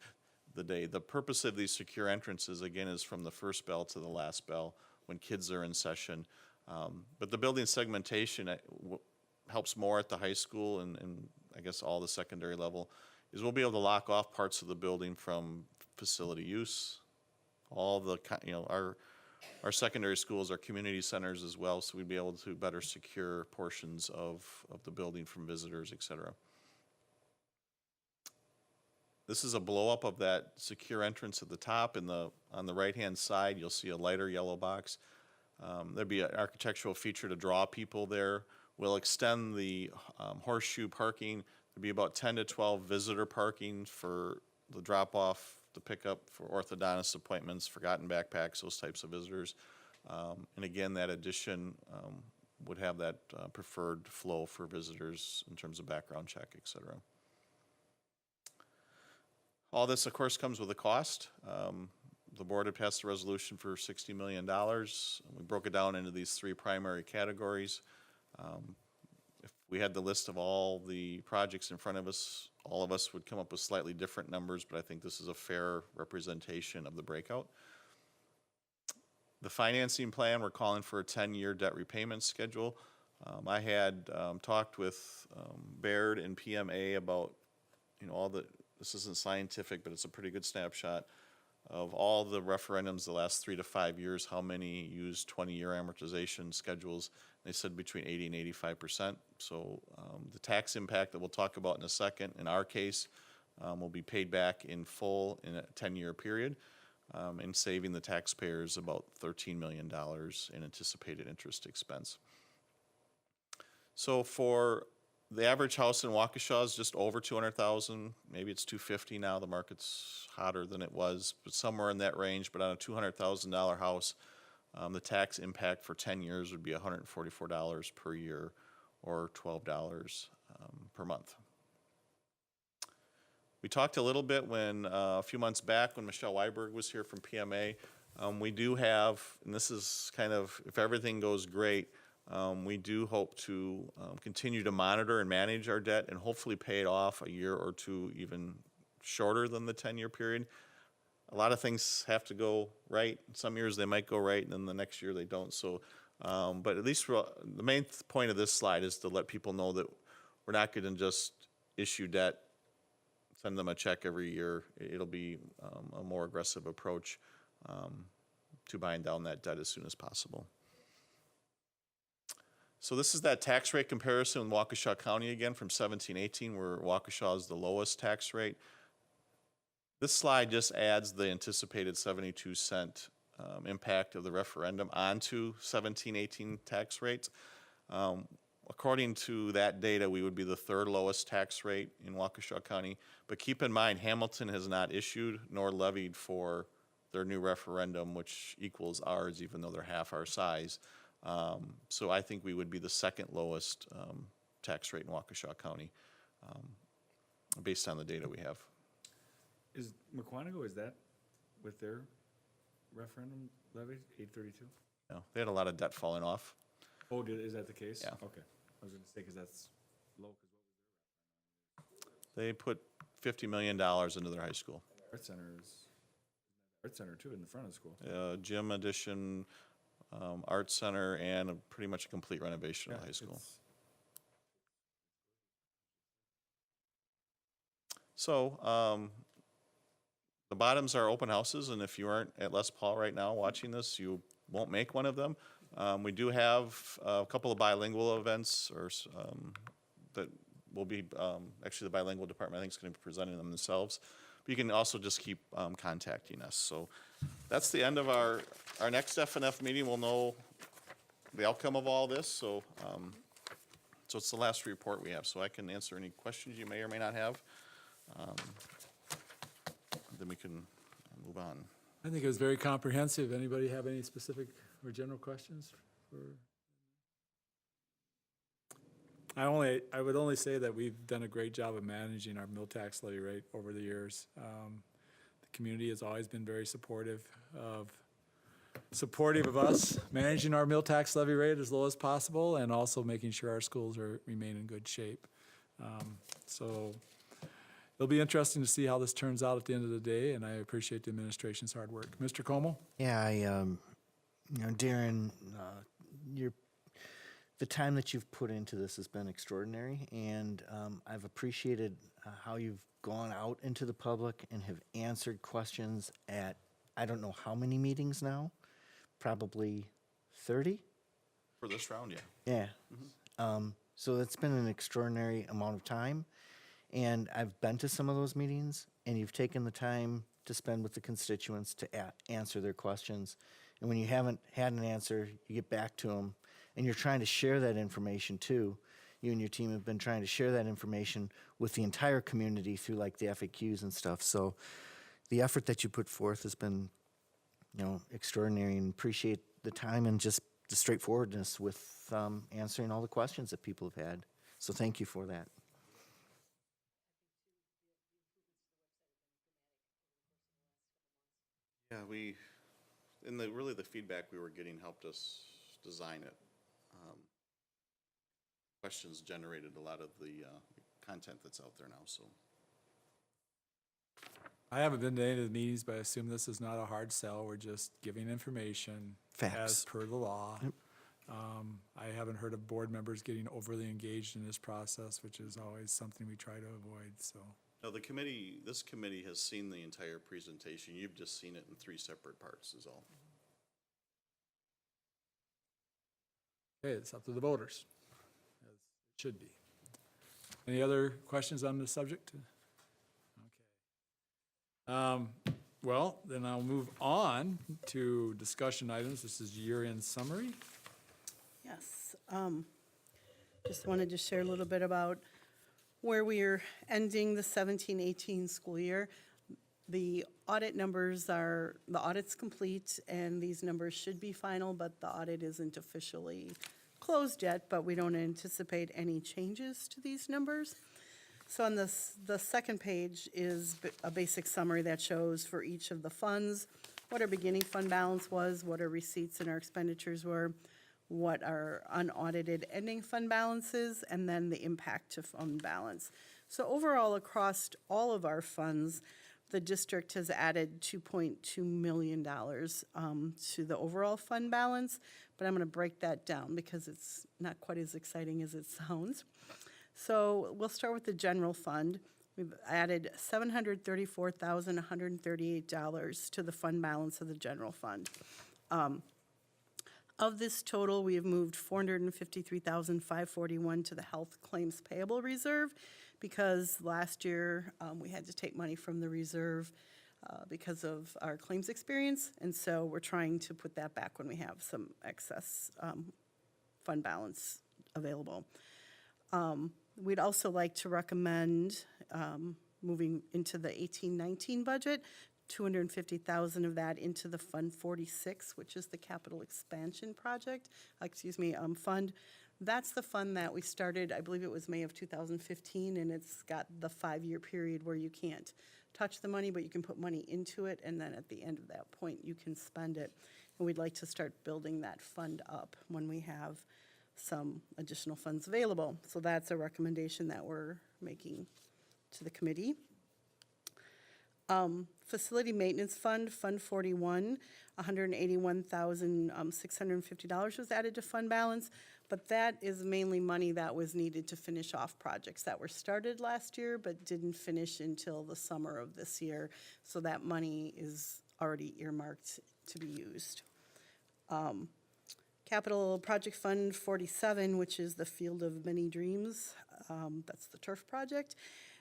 Speaker 7: the day. The purpose of these secure entrances, again, is from the first bell to the last bell when kids are in session. But the building segmentation helps more at the high school and I guess all the secondary level, is we'll be able to lock off parts of the building from facility use. All the, our secondary schools are community centers as well, so we'd be able to better secure portions of the building from visitors, et cetera. This is a blow up of that secure entrance at the top. On the right-hand side, you'll see a lighter yellow box. There'd be an architectural feature to draw people there. We'll extend the horseshoe parking. There'd be about 10 to 12 visitor parking for the drop-off, the pickup for orthodontist appointments, forgotten backpacks, those types of visitors. And again, that addition would have that preferred flow for visitors in terms of background check, et cetera. All this, of course, comes with a cost. The board had passed a resolution for $60 million. We broke it down into these 3 primary categories. If we had the list of all the projects in front of us, all of us would come up with slightly different numbers, but I think this is a fair representation of the breakout. The financing plan, we're calling for a 10-year debt repayment schedule. I had talked with Baird and PMA about all the this isn't scientific, but it's a pretty good snapshot of all the referendums the last 3 to 5 years, how many used 20-year amortization schedules. They said between 80 and 85%. So the tax impact that we'll talk about in a second, in our case, will be paid back in full in a 10-year period, and saving the taxpayers about $13 million in anticipated interest expense. So for the average house in Waukesha is just over 200,000. Maybe it's 250 now. The market's hotter than it was, but somewhere in that range. But on a $200,000 house, the tax impact for 10 years would be $144 per year, or $12 per month. We talked a little bit when a few months back when Michelle Weiberg was here from PMA. We do have, and this is kind of if everything goes great, we do hope to continue to monitor and manage our debt and hopefully pay it off a year or two even shorter than the 10-year period. A lot of things have to go right. Some years they might go right, and then the next year they don't. So, but at least the main point of this slide is to let people know that we're not going to just issue debt, send them a check every year. It'll be a more aggressive approach to buying down that debt as soon as possible. So this is that tax rate comparison in Waukesha County again from 17-18, where Waukesha is the lowest tax rate. This slide just adds the anticipated 72-cent impact of the referendum onto 17-18 tax rates. According to that data, we would be the third lowest tax rate in Waukesha County. But keep in mind, Hamilton has not issued nor levied for their new referendum, which equals ours, even though they're half our size. So I think we would be the second lowest tax rate in Waukesha County, based on the data we have.
Speaker 4: Is McQuantico, is that with their referendum levy, 832?
Speaker 7: No, they had a lot of debt falling off.
Speaker 4: Oh, is that the case?
Speaker 7: Yeah.
Speaker 4: Okay. I was gonna say, because that's low,
Speaker 7: They put $50 million into their high school.
Speaker 4: Art Center is, Art Center too, in the front of the school.
Speaker 7: Gym addition, art center, and pretty much a complete renovation of the high school.
Speaker 4: it's-
Speaker 7: So the bottoms are open houses, and if you aren't at Les Paul right now watching this, you won't make one of them. We do have a couple of bilingual events that will be, actually the bilingual department I think is going to be presenting them themselves. But you can also just keep contacting us. So that's the end of our next F&F meeting. We'll know the outcome of all this. So, so it's the last report we have. So I can answer any questions you may or may not have. Then we can move on.
Speaker 1: I think it was very comprehensive. Anybody have any specific or general questions? I would only say that we've done a great job of managing our mill tax levy rate over the years. The community has always been very supportive of us managing our mill tax levy rate as low as possible, and also making sure our schools remain in good shape. So it'll be interesting to see how this turns out at the end of the day, and I appreciate the administration's hard work. Mr. Como?
Speaker 2: Yeah, Darren, the time that you've put into this has been extraordinary, and I've appreciated how you've gone out into the public and have answered questions at, I don't know how many meetings now, probably 30?
Speaker 7: For this round, yeah.
Speaker 2: Yeah. So that's been an extraordinary amount of time, and I've been to some of those meetings, and you've taken the time to spend with the constituents to answer their questions. And when you haven't had an answer, you get back to them, and you're trying to share that information too. You and your team have been trying to share that information with the entire community through like the FAQs and stuff. So the effort that you put forth has been, extraordinary, and appreciate the time and just the straightforwardness with answering all the questions that people have had. So thank you for that.
Speaker 7: Yeah, really the feedback we were getting helped us design it. Questions generated a lot of the content that's out there now, so.
Speaker 1: I haven't been to any of the meetings, but I assume this is not a hard sell. We're just giving information as
Speaker 2: Facts.
Speaker 1: per the law.
Speaker 2: Yep.
Speaker 1: I haven't heard of board members getting overly engaged in this process, which is always something we try to avoid, so.
Speaker 7: No, this committee has seen the entire presentation. You've just seen it in 3 separate parts is all.
Speaker 1: Okay, it's up to the voters, as it should be. Any other questions on the subject? Okay. Well, then I'll move on to discussion items. This is year-end summary.
Speaker 6: Yes. Just wanted to share a little bit about where we are ending the 17-18 school year. The audit numbers are, the audit's complete, and these numbers should be final, but the audit isn't officially closed yet, but we don't anticipate any changes to these numbers. So on the second page is a basic summary that shows for each of the funds, what our beginning fund balance was, what our receipts and our expenditures were, what our unaudited ending fund balance is, and then the impact to fund balance. So overall, across all of our funds, the district has added $2.2 million to the overall fund balance, but I'm going to break that down because it's not quite as exciting as it sounds. So we'll start with the general fund. We've added $734,138 to the fund balance of the general fund. Of this total, we have moved $453,541 to the health claims payable reserve because last year we had to take money from the reserve because of our claims experience, and so we're trying to put that back when we have some excess fund balance available. We'd also like to recommend moving into the 18-19 budget, $250,000 of that into the Fund 46, which is the capital expansion project, fund. That's the fund that we started, I believe it was May of 2015, and it's got the 5-year period where you can't touch the money, but you can put money into it, and then at the end of that point, you can spend it. And we'd like to start building that fund up when we have some additional funds available. So that's a recommendation that we're making to the committee. Facility Maintenance Fund, Fund 41, $181,650 was added to fund balance, but that is mainly money that was needed to finish off projects that were started last year but didn't finish until the summer of this year. So that money is already earmarked to be used. Capital Project Fund 47, which is the Field of Many Dreams, that's the turf project.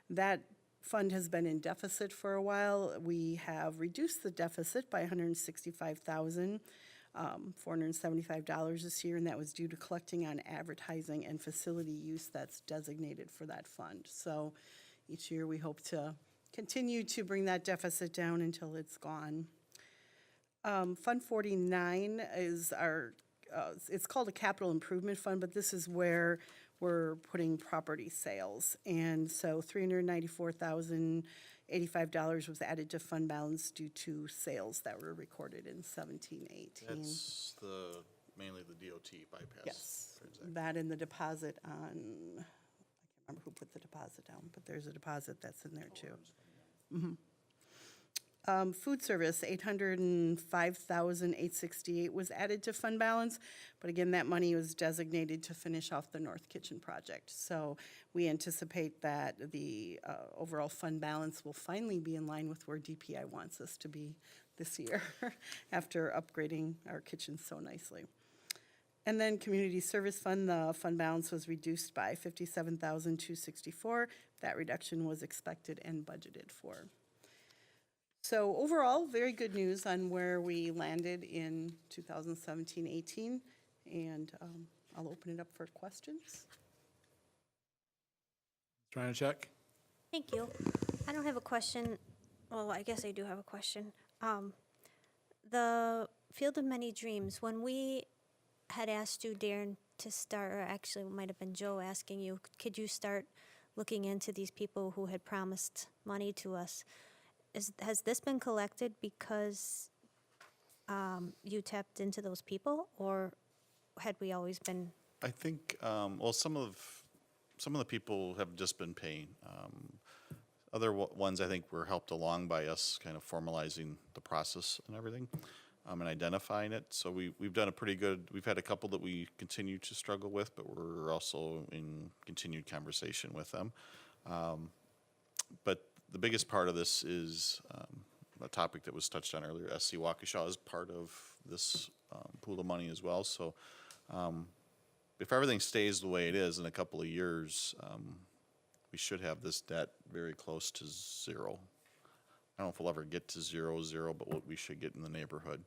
Speaker 6: That fund has been in deficit for a while. We have reduced the deficit by $165,475 this year, and that was due to collecting on advertising and facility use that's designated for that fund. So each year we hope to continue to bring that deficit down until it's gone. Fund 49 is our it's called a capital improvement fund, but this is where we're putting property sales. And so $394,085 was added to fund balance due to sales that were recorded in 17-18.
Speaker 7: That's mainly the DOT bypass.
Speaker 6: Yes,
Speaker 7: transaction.
Speaker 6: that and the deposit on, I can't remember who put the deposit down, but there's a deposit that's in there too. Food service, $805,868 was added to fund balance, but again, that money was designated to finish off the North Kitchen project. So we anticipate that the overall fund balance will finally be in line with where DPI wants us to be this year after upgrading our kitchen so nicely. And then Community Service Fund, the fund balance was reduced by $57,264. That reduction was expected and budgeted for. So overall, very good news on where we landed in 2017-18, and I'll open it up for questions.
Speaker 1: Trying to check?
Speaker 8: Thank you. I don't have a question. Well, I guess I do have a question. The Field of Many Dreams, when we had asked you, Darren, to start, or actually it might have been Joe asking you, could you start looking into these people who had promised money to us? Has this been collected because you tapped into those people, or had we always been?
Speaker 7: I think, well, some of the people have just been paying. Other ones, I think, were helped along by us kind of formalizing the process and everything, and identifying it. So we've done a pretty good, we've had a couple that we continue to struggle with, but we're also in continued conversation with them. But the biggest part of this is a topic that was touched on earlier. SC Waukesha is part of this pool of money as well. So if everything stays the way it is in a couple of years, we should have this debt very close to zero. I don't know if we'll ever get to zero, but we should get in the neighborhood.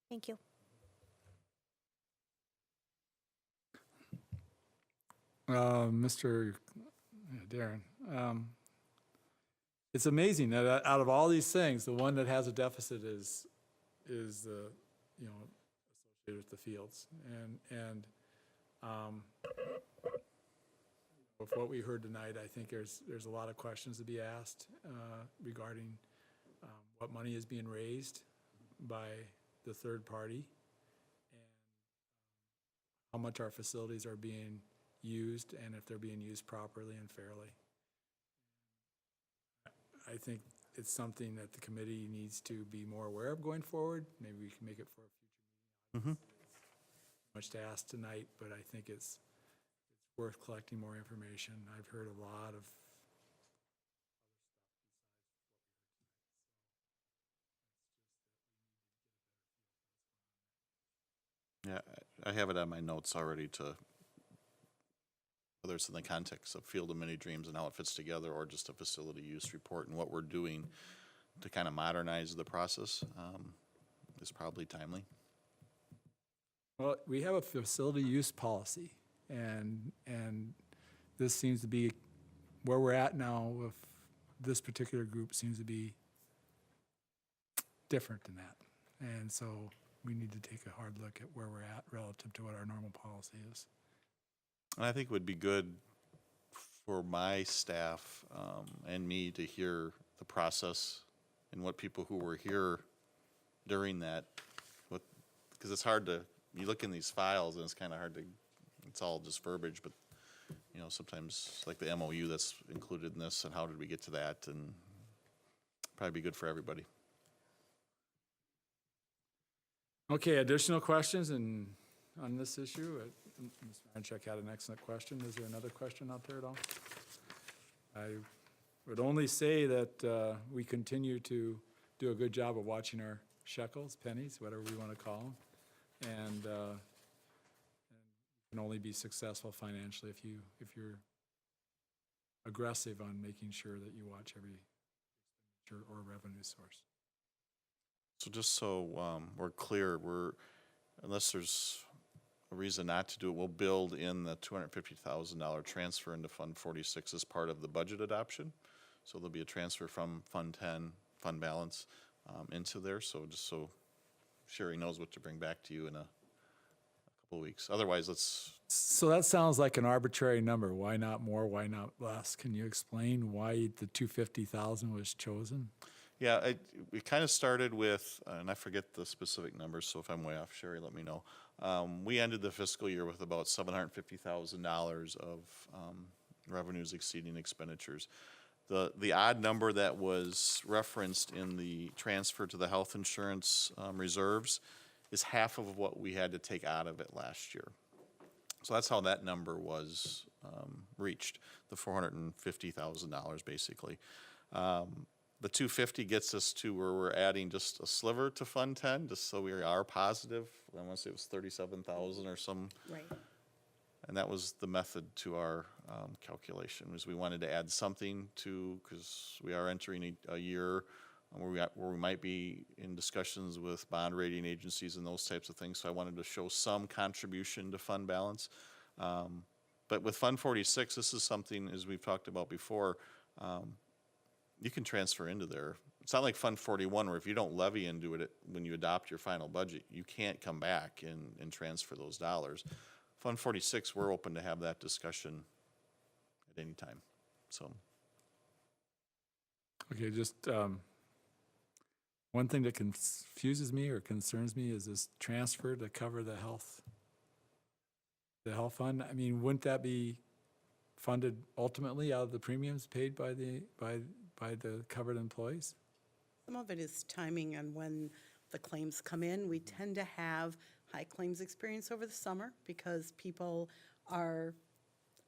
Speaker 8: Thank you.
Speaker 1: Mr. Darren, it's amazing that out of all these things, the one that has a deficit is the, you know, associated with the fields. And with what we heard tonight, I think there's a lot of questions to be asked regarding what money is being raised by the third party and how much our facilities are being used and if they're being used properly and fairly. I think it's something that the committee needs to be more aware of going forward. Maybe we can make it for a future meeting. Much to ask tonight, but I think it's worth collecting more information. I've heard a lot of
Speaker 7: Yeah, I have it on my notes already to, whether it's in the context of Field of Many Dreams and how it fits together, or just a facility use report and what we're doing to kind of modernize the process, is probably timely.
Speaker 1: Well, we have a facility use policy, and this seems to be where we're at now with this particular group seems to be different than that. And so we need to take a hard look at where we're at relative to what our normal policy is.
Speaker 7: And I think it would be good for my staff and me to hear the process and what people who were here during that, because it's hard to, you look in these files and it's kind of hard to, it's all just verbiage, but you know, sometimes like the MOU that's included in this and how did we get to that, and probably be good for everybody.
Speaker 1: Okay, additional questions on this issue? Ms. Marinchuk had an excellent question. Is there another question out there at all? I would only say that we continue to do a good job of watching our shekels, pennies, whatever we want to call them, and you can only be successful financially if you're aggressive on making sure that you watch every expenditure or revenue source.
Speaker 7: So just so we're clear, unless there's a reason not to do it, we'll build in the $250,000 transfer into Fund 46 as part of the budget adoption. So there'll be a transfer from Fund 10, fund balance, into there. So just so Sherry knows what to bring back to you in a couple of weeks. Otherwise, let's.
Speaker 1: So that sounds like an arbitrary number. Why not more? Why not less? Can you explain why the $250,000 was chosen?
Speaker 7: Yeah, we kind of started with, and I forget the specific numbers, so if I'm way off, Sherry, let me know. We ended the fiscal year with about $750,000 of revenues exceeding expenditures. The odd number that was referenced in the transfer to the health insurance reserves is half of what we had to take out of it last year. So that's how that number was reached, the $450,000 basically. The 250 gets us to where we're adding just a sliver to Fund 10, just so we are positive. I want to say it was 37,000 or some.
Speaker 6: Right.
Speaker 7: And that was the method to our calculation, was we wanted to add something to, because we are entering a year where we might be in discussions with bond rating agencies and those types of things. So I wanted to show some contribution to fund balance. But with Fund 46, this is something, as we've talked about before, you can transfer into there. It's not like Fund 41 where if you don't levy into it when you adopt your final budget, you can't come back and transfer those dollars. Fund 46, we're open to have that discussion at any time. So.
Speaker 1: Okay, just one thing that confuses me or concerns me is this transfer to cover the health fund. I mean, wouldn't that be funded ultimately out of the premiums paid by the covered employees?
Speaker 6: Some of it is timing on when the claims come in. We tend to have high claims experience over the summer because people are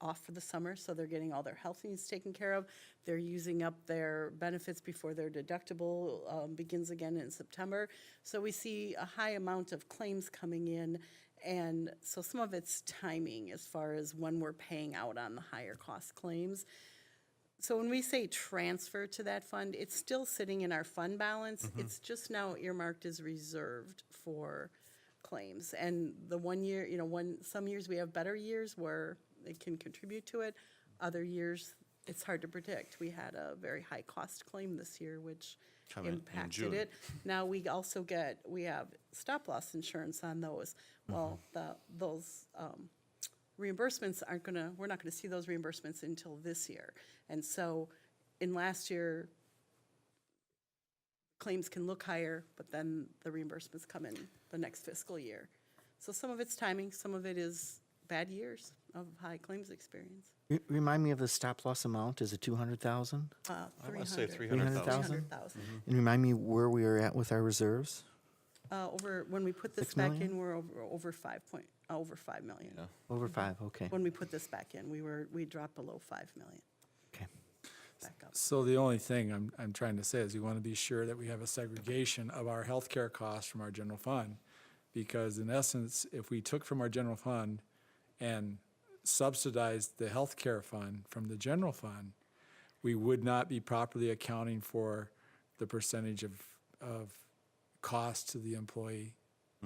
Speaker 6: off for the summer, so they're getting all their health needs taken care of. They're using up their benefits before their deductible begins again in September. So we see a high amount of claims coming in, and so some of it's timing as far as when we're paying out on the higher cost claims. So when we say transfer to that fund, it's still sitting in our fund balance. It's just now earmarked as reserved for claims. And the 1 year, some years we have better years where it can contribute to it. Other years, it's hard to predict. We had a very high cost claim this year, which
Speaker 7: Come in
Speaker 6: impacted
Speaker 7: June.
Speaker 6: it. Now we also we have stop loss insurance on those. Well, those reimbursements we're not gonna see those reimbursements until this year. And so in last year, claims can look higher, but then the reimbursements come in the next fiscal year. So some of it's timing, some of it is bad years of high claims experience.
Speaker 2: Remind me of the stop loss amount. Is it 200,000?
Speaker 7: I wanna say
Speaker 2: 300,000.
Speaker 6: 300,000.
Speaker 2: And remind me where we are at with our reserves?
Speaker 6: When we put this
Speaker 2: 6
Speaker 6: back
Speaker 2: million?
Speaker 6: in, we're over 5 million.
Speaker 7: Yeah.
Speaker 2: Over 5, okay.
Speaker 6: When we put this back in, we dropped below 5 million.
Speaker 2: Okay.
Speaker 6: Back up.
Speaker 1: So the only thing I'm trying to say is we want to be sure that we have a segregation of our healthcare costs from our general fund. Because in essence, if we took from our general fund and subsidized the healthcare fund from the general fund, we would not be properly accounting for the percentage of cost to the employee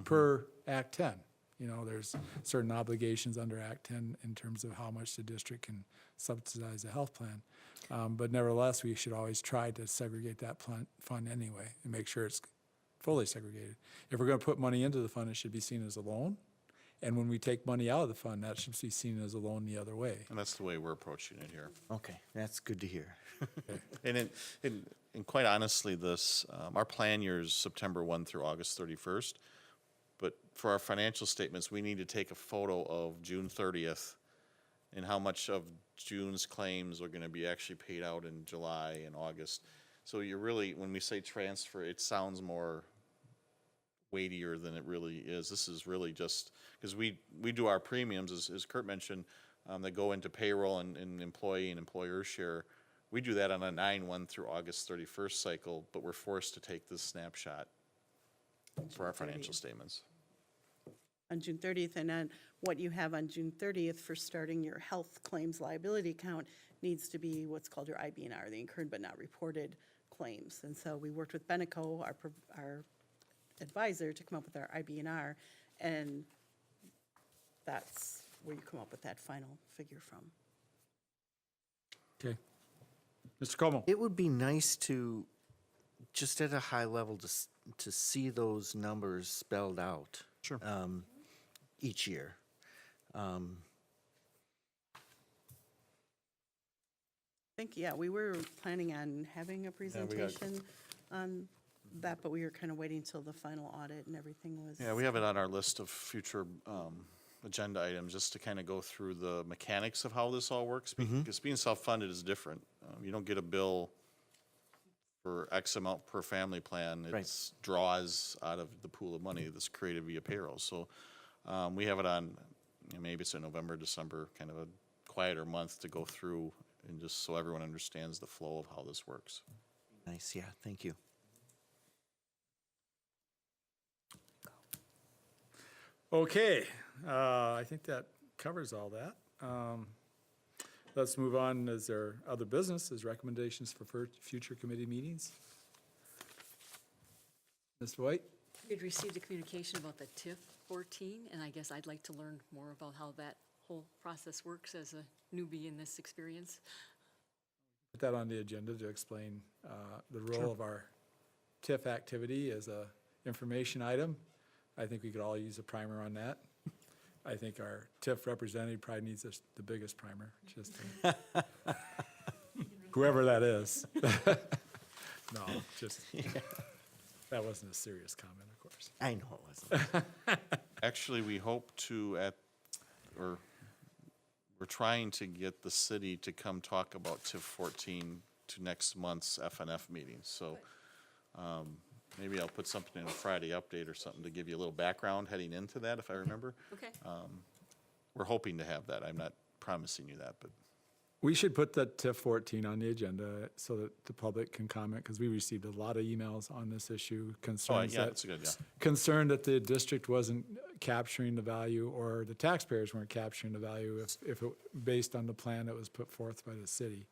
Speaker 1: per Act 10. There's certain obligations under Act 10 in terms of how much the district can subsidize a health plan. But nevertheless, we should always try to segregate that fund anyway and make sure it's fully segregated. If we're going to put money into the fund, it should be seen as a loan. And when we take money out of the fund, that should be seen as a loan the other way.
Speaker 7: And that's the way we're approaching it here.
Speaker 2: Okay, that's good to hear.
Speaker 7: And quite honestly, our plan year is September 1 through August 31st. But for our financial statements, we need to take a photo of June 30th and how much of June's claims are going to be actually paid out in July and August. So you're really, when we say transfer, it sounds more weightier than it really is. This is really just, because we do our premiums, as Kurt mentioned, that go into payroll and employee and employer share. We do that on a 9/1 through August 31st cycle, but we're forced to take this snapshot for our financial statements.
Speaker 6: On June 30th, and then what you have on June 30th for starting your health claims liability account needs to be what's called your IBNR, the incurred but not reported claims. And so we worked with Beneco, our advisor, to come up with our IBNR, and that's where you come up with that final figure from.
Speaker 1: Okay. Mr. Como?
Speaker 2: It would be nice to, just at a high level, to see those numbers spelled out.
Speaker 7: Sure.
Speaker 2: Each year.
Speaker 6: I think, we were planning on having a presentation on that, but we were kind of waiting until the final audit and everything was.
Speaker 7: Yeah, we have it on our list of future agenda items, just to kind of go through the mechanics of how this all works. Because being self-funded is different. You don't get a bill for X amount per family plan.
Speaker 2: Right.
Speaker 7: It's draws out of the pool of money that's created via payroll. So we have it on, maybe it's in November, December, kind of a quieter month to go through and just so everyone understands the flow of how this works.
Speaker 2: Nice, yeah, thank you.
Speaker 1: Okay, I think that covers all that. Let's move on. Is there other business? Is recommendations for future committee meetings? Ms. White?
Speaker 5: We'd received a communication about the TIF 14, and I guess I'd like to learn more about how that whole process works as a newbie in this experience.
Speaker 1: Put that on the agenda to explain the role of our TIF activity as a information item. I think we could all use a primer on that. I think our TIF representative probably needs the biggest primer, just whoever that is. No, just, that wasn't a serious comment, of course.
Speaker 2: I know it wasn't.
Speaker 7: Actually, we hope to we're trying to get the city to come talk about TIF 14 to next month's FNF meeting. So maybe I'll put something in a Friday update or something to give you a little background heading into that, if I remember.
Speaker 5: Okay.
Speaker 7: We're hoping to have that. I'm not promising you that, but
Speaker 1: We should put the TIF 14 on the agenda so that the public can comment, because we received a lot of emails on this issue, concerns
Speaker 7: yeah,
Speaker 1: that,
Speaker 7: that's a good, yeah.
Speaker 1: concerned that the district wasn't capturing the value, or the taxpayers weren't capturing the value if it, based on the plan that was put forth by the city.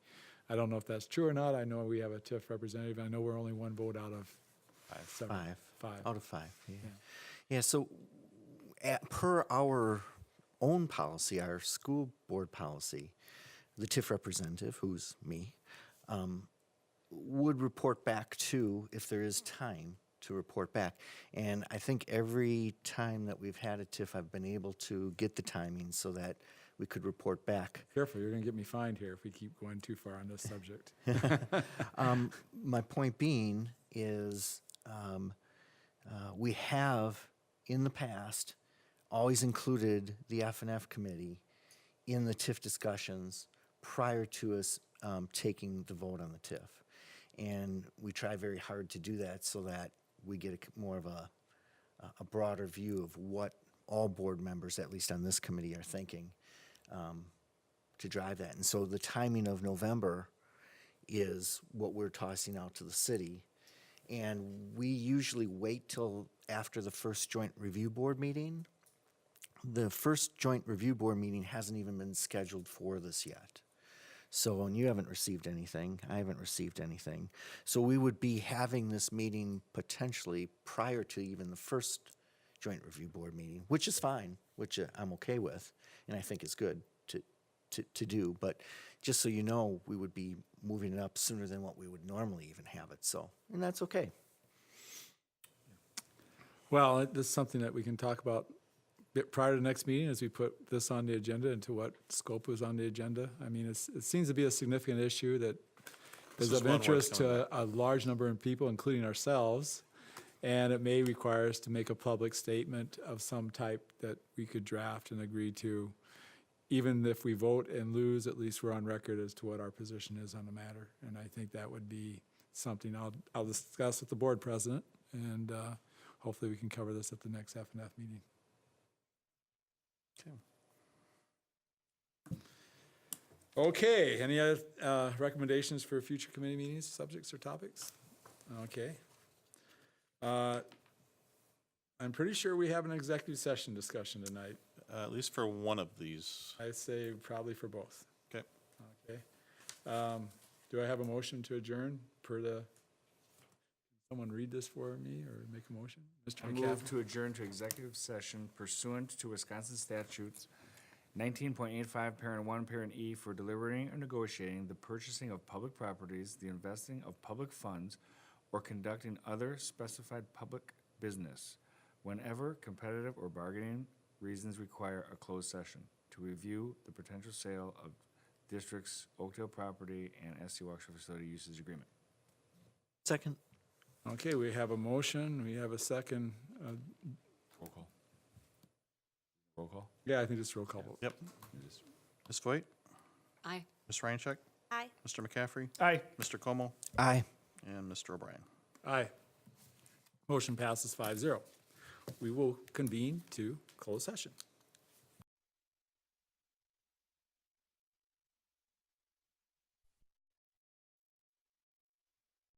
Speaker 1: I don't know if that's true or not. I know we have a TIF representative. I know we're only one vote out of seven.
Speaker 2: Five. Out of five, yeah. Yeah, so per our own policy, our school board policy, the TIF representative, who's me, would report back to, if there is time to report back. And I think every time that we've had a TIF, I've been able to get the timing so that we could report back.
Speaker 1: Careful, you're gonna get me fined here if we keep going too far on this subject.
Speaker 2: My point being is, we have, in the past, always included the F&F committee in the TIF discussions prior to us taking the vote on the TIF. And we try very hard to do that so that we get more of a broader view of what all board members, at least on this committee, are thinking to drive that. And so the timing of November is what we're tossing out to the city. And we usually wait till after the first joint review board meeting. The first joint review board meeting hasn't even been scheduled for this yet. So, and you haven't received anything, I haven't received anything. So we would be having this meeting potentially prior to even the first joint review board meeting, which is fine, which I'm okay with, and I think is good to do. But just so you know, we would be moving it up sooner than what we would normally even have it, so, and that's okay.
Speaker 1: Well, this is something that we can talk about bit prior to the next meeting as we put this on the agenda into what scope was on the agenda. I mean, it seems to be a significant issue that
Speaker 7: This
Speaker 1: is
Speaker 7: is
Speaker 1: of
Speaker 7: one worth
Speaker 1: interest
Speaker 7: coming
Speaker 1: to a large number of people, including ourselves. And it may require us to make a public statement of some type that we could draft and agree to. Even if we vote and lose, at least we're on record as to what our position is on the matter. And I think that would be something I'll discuss with the board president, and hopefully we can cover this at the next F&F meeting. Okay, any other recommendations for future committee meetings, subjects, or topics? Okay. I'm pretty sure we have an executive session discussion tonight.
Speaker 7: At least for one of these.
Speaker 1: I'd say probably for both.
Speaker 7: Okay.
Speaker 1: Okay. Do I have a motion to adjourn per the, someone read this for me or make a motion? Mr.
Speaker 4: I move
Speaker 1: McCaffrey?
Speaker 4: to adjourn to executive session pursuant to Wisconsin statutes 19.85, parent 1, parent E, for deliberating or negotiating the purchasing of public properties, the investing of public funds, or conducting other specified public business whenever competitive or bargaining reasons require a closed session to review the potential sale of district's Oakdale property and SC Waukesha facility usage agreement.
Speaker 2: Second.
Speaker 1: Okay, we have a motion, we have a second.
Speaker 4: Roll call. Roll call.
Speaker 1: Yeah, I think it's roll call vote.
Speaker 7: Yep. Ms. Voigt?
Speaker 5: Aye.
Speaker 7: Ms. Ryanchuk?
Speaker 8: Aye.
Speaker 7: Mr. McCaffrey?
Speaker 4: Aye.
Speaker 7: Mr. Como?
Speaker 2: Aye.
Speaker 7: And Mr. O'Brien?
Speaker 1: Aye. Motion passes 5-0. We will convene to close session.